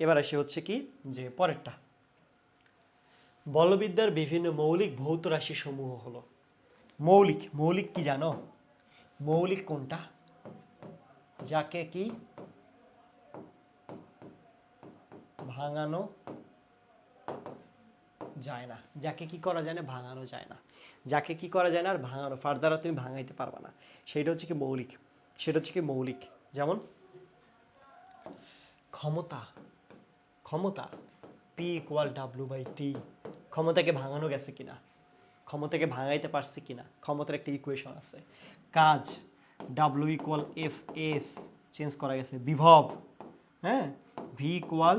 এবার আসি হচ্ছে কি যে পরেরটা, বলবিদ্যার বিভিন্ন মৌলিক ভৌত রাশি সমূহ হলো। মৌলিক, মৌলিক কি জানো? মৌলিক কোনটা? যাকে কি ভাঙানো যায় না, যাকে কি করা যায় না, ভাঙানো যায় না, যাকে কি করা যায় না আর ভাঙানো ফার্দার তুমি ভাঙাইতে পারবা না, সেটা হচ্ছে কি মৌলিক, সেটা হচ্ছে কি মৌলিক। যেমন ক্ষমতা, ক্ষমতা P equal W by T, ক্ষমতাকে ভাঙানো গেছে কিনা, ক্ষমতাকে ভাঙাইতে পারছে কিনা, ক্ষমতার একটা ইকুয়েশন আছে। কাজ W equal F S change করা গেছে। বিভব, হ্যাঁ, V equal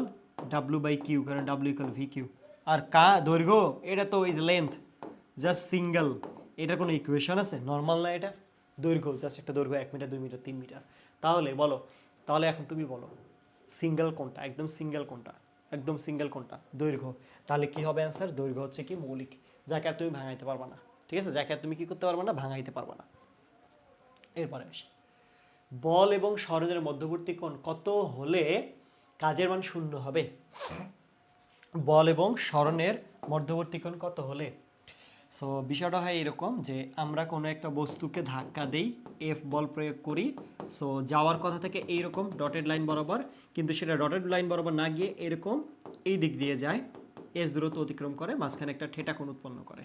W by Q, কারণ ডাব্লিউ ইকুয়াল ভি কিউ। আর দৈর্ঘ্য, এটা তো ইজ লেন্থ, জাস্ট সিঙ্গেল, এটার কোনো ইকুয়েশন আছে? নর্মাল না এটা, দৈর্ঘ্য জাস্ট একটা দৈর্ঘ্য 1 মিটার 2 মিটার 3 মিটার। তাহলে বলো, তাহলে এখন তুমি বলো সিঙ্গেল কোনটা, একদম সিঙ্গেল কোনটা, একদম সিঙ্গেল কোনটা, দৈর্ঘ্য। তাহলে কি হবে অ্যান্সার? দৈর্ঘ্য হচ্ছে কি মৌলিক, যাকে আর তুমি ভাঙাইতে পারবা না। ঠিক আছে, যাকে আর তুমি কি করতে পারবা না, ভাঙাইতে পারবা না। এরপরে আসি, বল এবং স্মরণের মধ্যবর্তী কোণ কত হলে কাজের মান শূন্য হবে? বল এবং স্মরণের মধ্যবর্তী কোণ কত হলে? সো বিষয়টা হয় এরকম যে আমরা কোনো একটা বস্তুকে ধাক্কা দেই, এফ বল প্রয়োগ করি, সো যাওয়ার কথা থেকে এইরকম ডটেড লাইন বরাবর, কিন্তু সেটা ডটেড লাইন বরাবর না গিয়ে এরকম এই দিক দিয়ে যায়, এস দূরত্ব অতিক্রম করে, মাঝখানে একটা ঠেটা কোণ উৎপন্ন করে।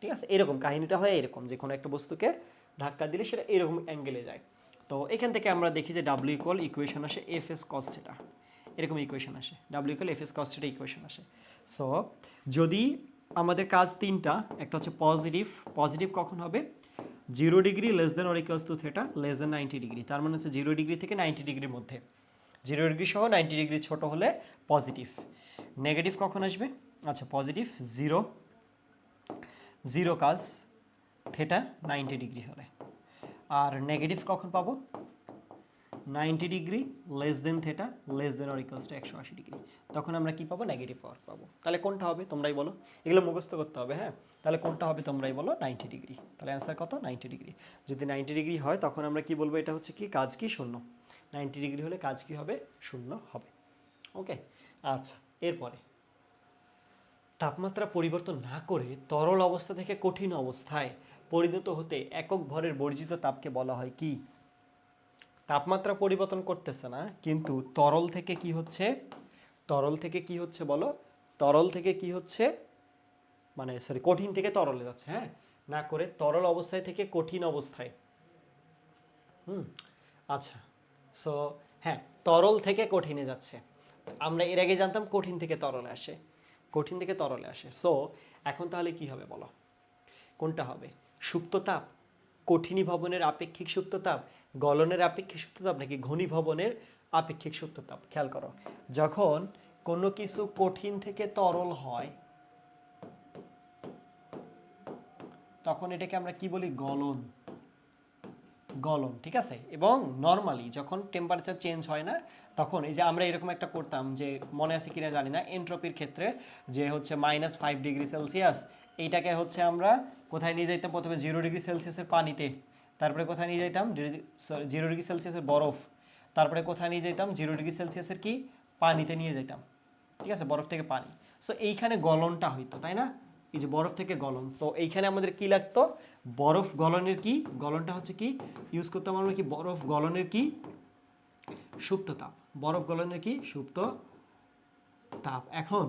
ঠিক আছে, এরকম কাহিনীটা হয় এরকম যে কোনো একটা বস্তুকে ধাক্কা দিলে সেটা এরকম অ্যাঙ্গেলে যায়। তো এখান থেকে আমরা দেখি যে ডাব্লিউ ইকুয়াল ইকুয়েশন আসে এফ এস কস থিটা, এরকম ইকুয়েশন আসে, W equal F S cos theta equation আসে। সো যদি আমাদের কাজ তিনটা, একটা হচ্ছে পজিটিভ, পজিটিভ কখন হবে? 0 degree less than or equals to theta less than 90 degree, তার মানে হচ্ছে 0 ডিগ্রি থেকে 90 ডিগ্রির মধ্যে, 0 ডিগ্রি সহ 90 ডিগ্রি ছোট হলে পজিটিভ। নেগেটিভ কখন আসবে? আচ্ছা পজিটিভ 0, 0 কাজ থিটা 90 ডিগ্রি হলে। আর নেগেটিভ কখন পাবো? 90 degree less than theta less than or equals to 180 degree, তখন আমরা কি পাবো? নেগেটিভ পাওয়ার পাবো। তাহলে কোনটা হবে তোমরাই বলো, এগুলো মুখস্থ করতে হবে। হ্যাঁ, তাহলে কোনটা হবে তোমরাই বলো? 90 ডিগ্রি। তাহলে অ্যান্সার কত? 90 ডিগ্রি। যদি 90 ডিগ্রি হয় তখন আমরা কি বলবো? এটা হচ্ছে কি কাজ কি শূন্য। 90 ডিগ্রি হলে কাজ কি হবে? শূন্য হবে। ওকে, আচ্ছা এরপরে তাপমাত্রা পরিবর্তন না করে তরল অবস্থা থেকে কঠিন অবস্থায় পরিণত হতে একক ভরের বর্জিত তাপকে বলা হয় কি? তাপমাত্রা পরিবর্তন করতেছে না, কিন্তু তরল থেকে কি হচ্ছে? তরল থেকে কি হচ্ছে বলো? তরল থেকে কি হচ্ছে? মানে সরি, কঠিন থেকে তরলে যাচ্ছে, হ্যাঁ, না করে তরল অবস্থায় থেকে কঠিন অবস্থায়। আচ্ছা, সো হ্যাঁ, তরল থেকে কঠিনে যাচ্ছে। আমরা এর আগে জানতাম কঠিন থেকে তরলে আসে, কঠিন থেকে তরলে আসে। সো এখন তাহলে কি হবে বলো? কোনটা হবে? সুপ্ত তাপ, কঠিনীভবনের আপেক্ষিক সুপ্ত তাপ, গলনের আপেক্ষিক সুপ্ত তাপ, নাকি ঘনীভবনের আপেক্ষিক সুপ্ত তাপ? খেয়াল করো, যখন কোনো কিছু কঠিন থেকে তরল হয় তখন এটাকে আমরা কি বলি? গলন। গলন, ঠিক আছে। এবং নর্মালি যখন টেম্পারেচার চেঞ্জ হয় না, তখন এই যে আমরা এরকম একটা করতাম, যে মনে আছে কিনা জানি না, এন্ট্রপির ক্ষেত্রে যে হচ্ছে -5 ডিগ্রি সেলসিয়াস, এইটাকে হচ্ছে আমরা কোথায় নিয়ে যাইতাম? প্রথমে 0 ডিগ্রি সেলসিয়াসের পানিতে, তারপরে কোথায় নিয়ে যাইতাম? 0 ডিগ্রি সেলসিয়াসের বরফ, তারপরে কোথায় নিয়ে যাইতাম? 0 ডিগ্রি সেলসিয়াসের কি? পানিতে নিয়ে যাইতাম। ঠিক আছে, বরফ থেকে পানি। সো এইখানে গলনটা হইতো, তাই না? এই যে বরফ থেকে গলন, তো এইখানে আমাদের কি লাগতো? বরফ গলনের কি? গলনটা হচ্ছে কি ইউজ করতাম আমরা? কি বরফ গলনের কি? সুপ্ত তাপ। বরফ গলনের কি? সুপ্ত তাপ। এখন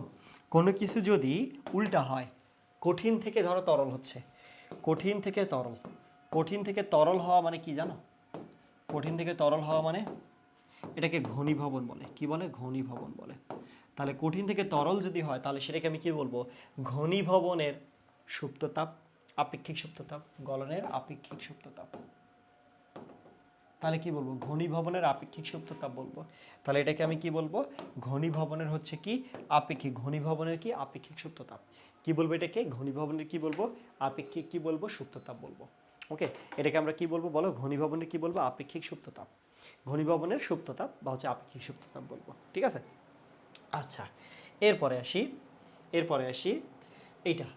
কোনো কিছু যদি উল্টা হয়, কঠিন থেকে ধরো তরল হচ্ছে, কঠিন থেকে তরল, কঠিন থেকে তরল হওয়া মানে কি জানো? কঠিন থেকে তরল হওয়া মানে এটাকে ঘনীভবন বলে। কি বলে? ঘনীভবন বলে। তাহলে কঠিন থেকে তরল যদি হয় তাহলে সেটাকে আমি কি বলবো? ঘনীভবনের সুপ্ততাপ, আপেক্ষিক সুপ্ততাপ, গলনের আপেক্ষিক সুপ্ততাপ। তাহলে কি বলবো? ঘনীভবনের আপেক্ষিক সুপ্ততাপ বলবো। তাহলে এটাকে আমি কি বলবো? ঘনীভবনের হচ্ছে কি? আপেক্ষিক। ঘনীভবনের কি? আপেক্ষিক সুপ্ততাপ। কি বলবো এটাকে? ঘনীভবনের কি বলবো? আপেক্ষিক কি বলবো? সুপ্ততাপ বলবো। ওকে, এটাকে আমরা কি বলবো বলো? ঘনীভবনের কি বলবো? আপেক্ষিক সুপ্ততাপ। ঘনীভবনের সুপ্ততাপ বা হচ্ছে আপেক্ষিক সুপ্ততাপ বলবো। ঠিক আছে, আচ্ছা এরপরে আসি, এরপরে আসি এইটা,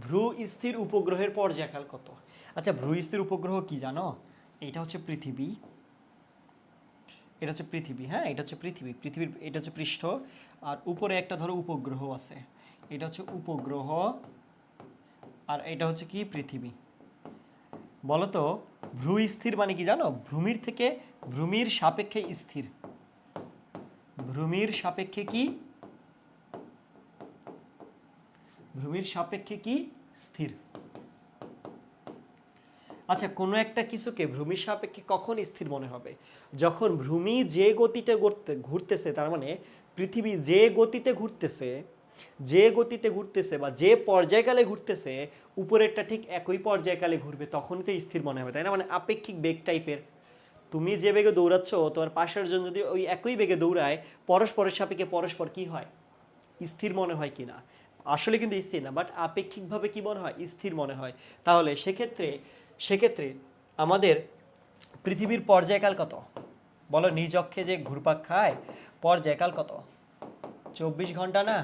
ভ্রু স্থির উপগ্রহের পর্যায়কাল কত? আচ্ছা, ভ্রু স্থির উপগ্রহ কি জানো? এটা হচ্ছে পৃথিবী, এটা হচ্ছে পৃথিবী, হ্যাঁ, এটা হচ্ছে পৃথিবী, পৃথিবীর এটা হচ্ছে পৃষ্ঠ, আর উপরে একটা ধরো উপগ্রহ আছে, এটা হচ্ছে উপগ্রহ, আর এটা হচ্ছে কি? পৃথিবী। বলতো ভ্রু স্থির মানে কি জানো? ভ্রূমির থেকে ভ্রূমির সাপেক্ষে স্থির। ভ্রূমির সাপেক্ষে কি? ভ্রূমির সাপেক্ষে কি? স্থির। আচ্ছা, কোনো একটা কিছুকে ভ্রূমির সাপেক্ষে কখন স্থির মনে হবে? যখন ভূমি যে গতিতে ঘুরতেছে, তার মানে পৃথিবী যে গতিতে ঘুরতেছে, যে গতিতে ঘুরতেছে বা যে পর্যায়কালে ঘুরতেছে, উপরেরটা ঠিক একই পর্যায়কালে ঘুরবে, তখনই তো স্থির মনে হবে, তাই না? মানে আপেক্ষিক বেগ টাইপের। তুমি যে বেগে দৌড়াচ্ছ, তোমার পাশের জন যদি ওই একই বেগে দৌড়ায়, পরস্পরের সাপেক্ষে পরস্পর কি হয়? স্থির মনে হয় কিনা? আসলে কিন্তু স্থির না, বাট আপেক্ষিকভাবে কি মনে হয়? স্থির মনে হয়। তাহলে সেক্ষেত্রে সেক্ষেত্রে আমাদের পৃথিবীর পর্যায়কাল কত? বলো, নিজ অক্ষে যে ঘুরপাক খায়, পর্যায়কাল কত? 24 ঘন্টা না?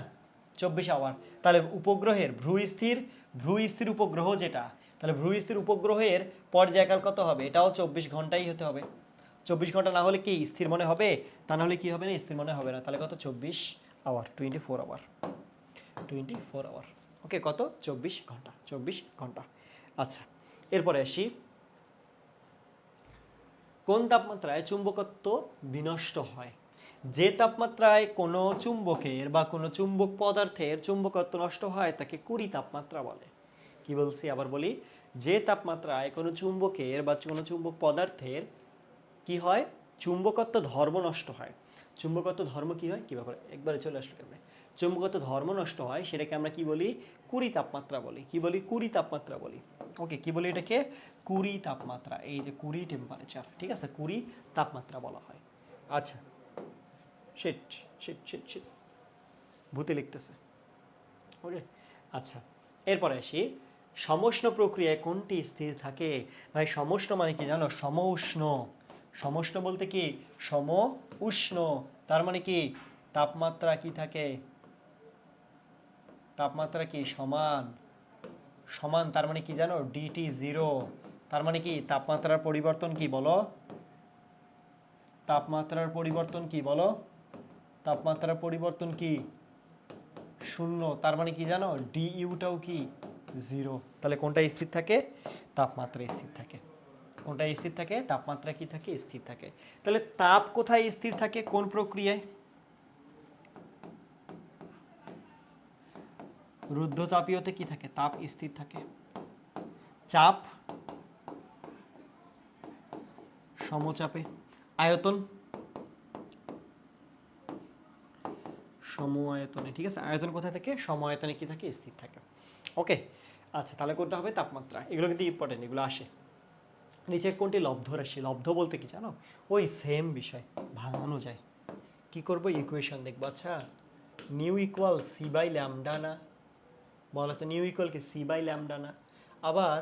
24 আওয়ার। তাহলে উপগ্রহের ভ্রু স্থির উপগ্রহ যেটা, তাহলে ভ্রু স্থির উপগ্রহের পর্যায়কাল কত হবে? এটাও 24 ঘন্টাই হতে হবে। 24 ঘন্টা না হলে কি স্থির মনে হবে? তা না হলে কি হবে না? স্থির মনে হবে না। তাহলে কত? 24 আওয়ার, 24 আওয়ার। 24 আওয়ার। ওকে, কত? 24 ঘন্টা। 24 ঘন্টা। আচ্ছা, এরপরে আসি, কোন তাপমাত্রায় চুম্বকত্ব বিনষ্ট হয়? যে তাপমাত্রায় কোনো চুম্বকের বা কোনো চুম্বক পদার্থের চুম্বকত্ব নষ্ট হয় তাকে কুড়ি তাপমাত্রা বলে। কি বলছি? আবার বলি, যে তাপমাত্রায় কোনো চুম্বকের বা কোনো চুম্বক পদার্থের কি হয়? চুম্বকত্ব ধর্ম নষ্ট হয়। চুম্বকত্ব ধর্ম কি হয়? কি ব্যাপার, একবারে চলে আসলো কেমনে? চুম্বকত্ব ধর্ম নষ্ট হয়, সেটাকে আমরা কি বলি? কুড়ি তাপমাত্রা বলি। কি বলি? কুড়ি তাপমাত্রা বলি। ওকে, কি বলি এটাকে? কুড়ি তাপমাত্রা। এই যে কুড়ি টেম্পারেচার, ঠিক আছে, কুড়ি তাপমাত্রা বলা হয়। আচ্ছা, শিট শিট শিট শিট, ভূতে লিখতেছে। ওকে, আচ্ছা, এরপরে আসি, সমউষ্ণ প্রক্রিয়ায় কোনটি স্থির থাকে? ভাই, সমউষ্ণ মানে কি জানো? সমউষ্ণ। সমউষ্ণ বলতে কি? সম উষ্ণ। তার মানে কি? তাপমাত্রা কি থাকে? তাপমাত্রা কি? সমান। সমান তার মানে কি জানো? DT zero. তার মানে কি? তাপমাত্রার পরিবর্তন কি বলো? তাপমাত্রার পরিবর্তন কি বলো? তাপমাত্রার পরিবর্তন কি? শূন্য। তার মানে কি জানো? ডি ইউটাও কি? জিরো। তাহলে কোনটা স্থির থাকে? তাপমাত্রা স্থির থাকে। কোনটা স্থির থাকে? তাপমাত্রা কি থাকে? স্থির থাকে। তাহলে তাপ কোথায় স্থির থাকে? কোন প্রক্রিয়ায়? রুদ্ধতাপীয়তে কি থাকে? তাপ স্থির থাকে। চাপ সমচাপে। আয়তন সম আয়তনে। ঠিক আছে, আয়তন কোথায় থাকে? সম আয়তনে কি থাকে? স্থির থাকে। ওকে, আচ্ছা, তাহলে কোনটা হবে? তাপমাত্রা। এগুলো কিন্তু ইম্পর্টেন্ট, এগুলো আসে। নিচের কোনটি লব্ধ রাশি? লব্ধ বলতে কি জানো? ওই সেম বিষয়, ভাঙানো যায়। কি করবো? ইকুয়েশন দেখবো। আচ্ছা, nu equal C by lambda না? বলো তো, নিউ ইকুয়াল কি সি বাই ল্যামডা না? আবার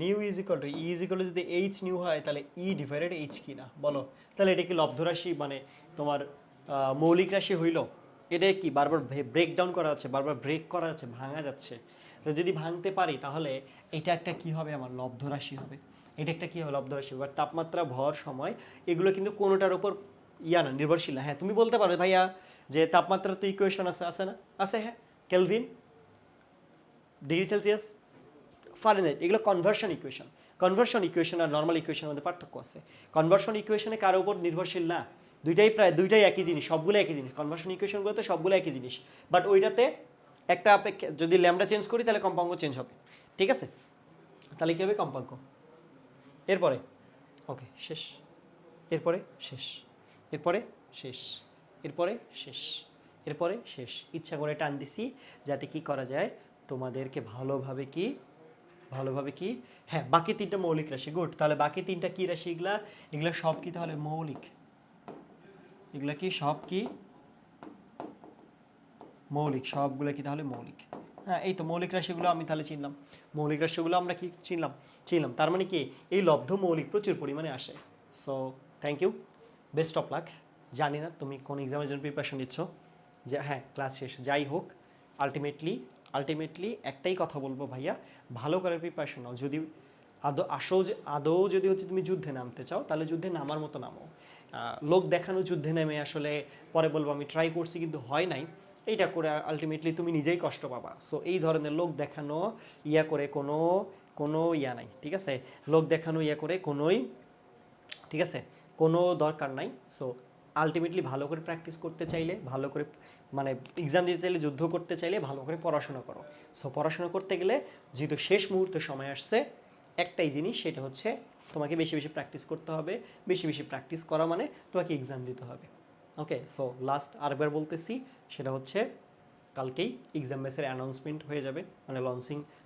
nu is equal to E is equal to যদি এইচ নিউ হয়, তাহলে ই ডিভাইডেড এইচ কি না? বলো, তাহলে এটা কি লব্ধ রাশি, মানে তোমার মৌলিক রাশি হইল? এটা কি বারবার ব্রেক ডাউন করা যাচ্ছে, বারবার ব্রেক করা যাচ্ছে, ভাঙা যাচ্ছে। তো যদি ভাঙতে পারি, তাহলে এটা একটা কি হবে? আমার লব্ধ রাশি হবে। এটা একটা কি হবে? লব্ধ রাশি। এবার তাপমাত্রা, ভর, সময়, এগুলো কিন্তু কোনোটার উপর না, নির্ভরশীল না। হ্যাঁ, তুমি বলতে পারো ভাইয়া যে তাপমাত্রার তো ইকুয়েশন আছে, আছে না? আছে, হ্যাঁ। কেলভিন, ডিগ্রি সেলসিয়াস, ফারেনহাইট, এগুলো কনভার্সন ইকুয়েশন। কনভার্সন ইকুয়েশন আর নর্মাল ইকুয়েশনের মধ্যে পার্থক্য আছে। কনভার্সন ইকুয়েশনে কারো উপর নির্ভরশীল না, দুইটাই একই জিনিস, সবগুলো একই জিনিস। কনভার্সন ইকুয়েশনগুলোতে সবগুলো একই জিনিস, বাট ওইটাতে একটা যদি ল্যামডা চেঞ্জ করি, তাহলে কম্পাঙ্ক চেঞ্জ হবে। ঠিক আছে, তাহলে কী হবে? কম্পাঙ্ক। এরপরে ওকে, শেষ। এরপরে শেষ। এরপরে শেষ। এরপরে শেষ। এরপরে শেষ। ইচ্ছা করে টান দিছি যাতে কি করা যায়, তোমাদেরকে ভালোভাবে কি, হ্যাঁ, বাকি তিনটা মৌলিক রাশি। গুড। তাহলে বাকি তিনটা কি রাশি? এগুলা এগুলা সব কি তাহলে মৌলিক? এগুলা কি সব কি মৌলিক? সবগুলো কি তাহলে মৌলিক? হ্যাঁ, এই তো মৌলিক রাশিগুলো আমি তাহলে চিনলাম। মৌলিক রাশিগুলো আমরা কি চিনলাম। তার মানে কি, এই লব্ধ মৌলিক প্রচুর পরিমাণে আসে। So thank you, best of luck. জানি না তুমি কোন এক্সামের জন্য প্রিপারেশন নিচ্ছ, যে হ্যাঁ, ক্লাস শেষ যাই হোক, আলটিমেটলি একটাই কথা বলবো ভাইয়া, ভালো করে প্রিপারেশন নাও। যদি আদৌ যদি হচ্ছে তুমি যুদ্ধে নামতে চাও, তাহলে যুদ্ধে নামার মতো নামো। লোক দেখানো যুদ্ধে নেমে আসলে পরে বলবো আমি ট্রাই করছি কিন্তু হয় নাই, এইটা করে আলটিমেটলি তুমি নিজেই কষ্ট পাবা। সো এই ধরনের লোক দেখানো করে কোনো কোনো ইয়া নাই, ঠিক আছে? লোক দেখানো ইয়া করে কোনোই, ঠিক আছে, কোনো দরকার নাই। সো আলটিমেটলি ভালো করে প্র্যাকটিস করতে চাইলে, ভালো করে মানে এক্সাম দিতে চাইলে, যুদ্ধ করতে চাইলে ভালো করে পড়াশোনা করো। সো পড়াশোনা করতে গেলে যেহেতু শেষ মুহূর্তে সময় আসছে, একটাই জিনিস, সেটা হচ্ছে তোমাকে বেশি বেশি প্র্যাকটিস করতে হবে। বেশি বেশি প্র্যাকটিস করা মানে তোমাকে এক্সাম দিতে হবে। ওকে, সো লাস্ট আরেকবার বলতেছি, সেটা হচ্ছে কালকেই এক্সাম বেসের অ্যানাউন্সমেন্ট হয়ে যাবে, মানে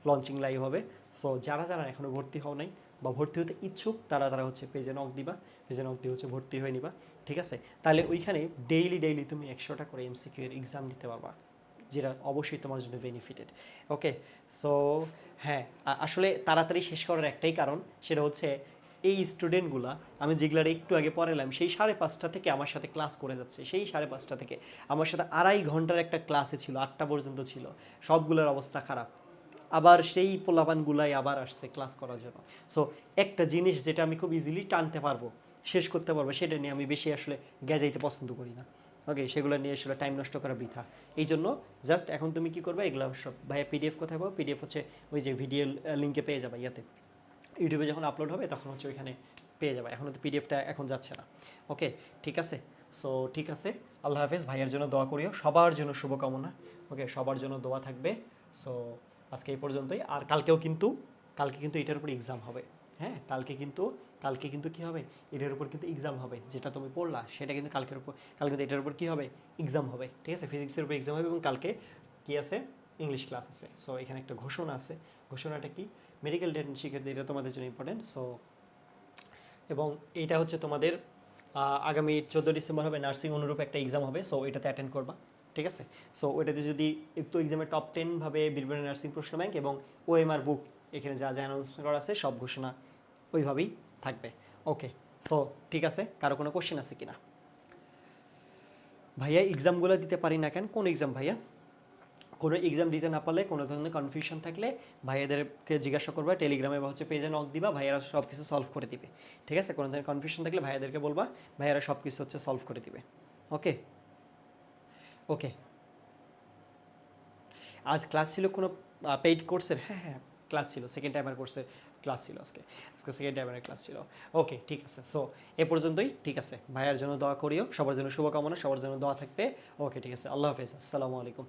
লঞ্চিং লাইভ হবে। সো যারা যারা এখনও ভর্তি হও নাই বা ভর্তি হতে ইচ্ছুক, তারা তারা হচ্ছে পেজে নক দিবা, পেজে নক দিয়ে হচ্ছে ভর্তি হয়ে নিবা, ঠিক আছে? তাহলে ওইখানে ডেইলি তুমি 100টা করে এমসিকিউ এর এক্সাম দিতে পারবা, যেটা অবশ্যই তোমার জন্য বেনিফিটেড। ওকে, সো হ্যাঁ, আসলে তাড়াতাড়ি শেষ করার একটাই কারণ, সেটা হচ্ছে এই স্টুডেন্টগুলা আমি যেগুলার একটু আগে পড়ালাম, সেই 5:30 থেকে আমার সাথে ক্লাস করে যাচ্ছে, সেই 5:30 থেকে আমার সাথে 2.5 ঘন্টার একটা ক্লাসে ছিল, 8টা পর্যন্ত ছিল। সবগুলোর অবস্থা খারাপ। আবার সেই পোলাপানগুলাই আবার আসছে ক্লাস করার জন্য। সো একটা জিনিস যেটা আমি খুব ইজিলি টানতে পারবো, শেষ করতে পারবো, সেটা নিয়ে আমি বেশি আসলে গেজাইতে পছন্দ করি না। ওকে, সেগুলো নিয়ে আসলে টাইম নষ্ট করা বৃথা। এই জন্য জাস্ট এখন তুমি কি করবে, এগুলো সব ভাইয়া পিডিএফ কোথায় পাবো? পিডিএফ হচ্ছে ওই যে ভিডিও লিঙ্কে পেয়ে যাবে, ইয়াতে ইউটিউবে যখন আপলোড হবে তখন হচ্ছে ওইখানে পেয়ে যাবে। এখনও তো পিডিএফটা এখন যাচ্ছে না। ওকে, ঠিক আছে। সো ঠিক আছে, আল্লাহ হাফেজ। ভাইয়ের জন্য দোয়া করিও, সবার জন্য শুভকামনা। ওকে, সবার জন্য দোয়া থাকবে। সো আজকে এই পর্যন্তই। আর কালকে কিন্তু এটার উপর এক্সাম হবে। হ্যাঁ, কালকে কিন্তু কী হবে, এটার উপর কিন্তু এক্সাম হবে। যেটা তুমি পড়লা সেটা কিন্তু কালকে কিন্তু এটার উপর কী হবে, এক্সাম হবে, ঠিক আছে? ফিজিক্সের উপর এক্সাম হবে। এবং কালকে কী আছে, ইংলিশ ক্লাস আছে। সো এখানে একটা ঘোষণা আছে। ঘোষণাটা কি? মেডিকেল ডেন্টাল শিক্ষার্থী, এটা তোমাদের জন্য ইম্পর্টেন্ট। সো এবং এইটা হচ্ছে তোমাদের আগামী 14 ডিসেম্বর হবে নার্সিং অনুরূপ একটা এক্সাম হবে। সো এটাতে অ্যাটেন্ড করবা, ঠিক আছে? সো ওইটাতে যদি একটু এক্সামে টপ 10 ভাবে বীরবাড়ি নার্সিং প্রশ্ন ব্যাংক এবং ওএমআর বুক, এখানে যা যা অ্যানাউন্সমেন্ট করা আছে সব ঘোষণা ওইভাবেই থাকবে। ওকে, সো ঠিক আছে। কারো কোনো কোশ্চেন আছে কিনা? ভাইয়া এক্সামগুলো দিতে পারি না কেন? কোন এক্সাম ভাইয়া? কোনো এক্সাম দিতে না পারলে, কোনো ধরনের কনফিউশন থাকলে ভাইয়াদেরকে জিজ্ঞাসা করবা, টেলিগ্রামে বা হচ্ছে পেজে নক দিবা, ভাইয়ারা সব কিছু সলভ করে দিবে, ঠিক আছে? কোনো ধরনের কনফিউশন থাকলে ভাইয়াদেরকে বলবা, ভাইয়ারা সব কিছু হচ্ছে সলভ করে দিবে। ওকে ওকে, আজ ক্লাস ছিল কোনো পেইড কোর্সের? হ্যাঁ হ্যাঁ, ক্লাস ছিল, সেকেন্ড টাইমার কোর্সের ক্লাস ছিল আজকে। আজকে সেকেন্ড টাইমারের ক্লাস ছিল। ওকে, ঠিক আছে। সো এ পর্যন্তই, ঠিক আছে? ভাইয়ার জন্য দোয়া করিও, সবার জন্য শুভকামনা, সবার জন্য দোয়া থাকবে। ওকে, ঠিক আছে, আল্লাহ হাফেজ, আসসালামু আলাইকুম।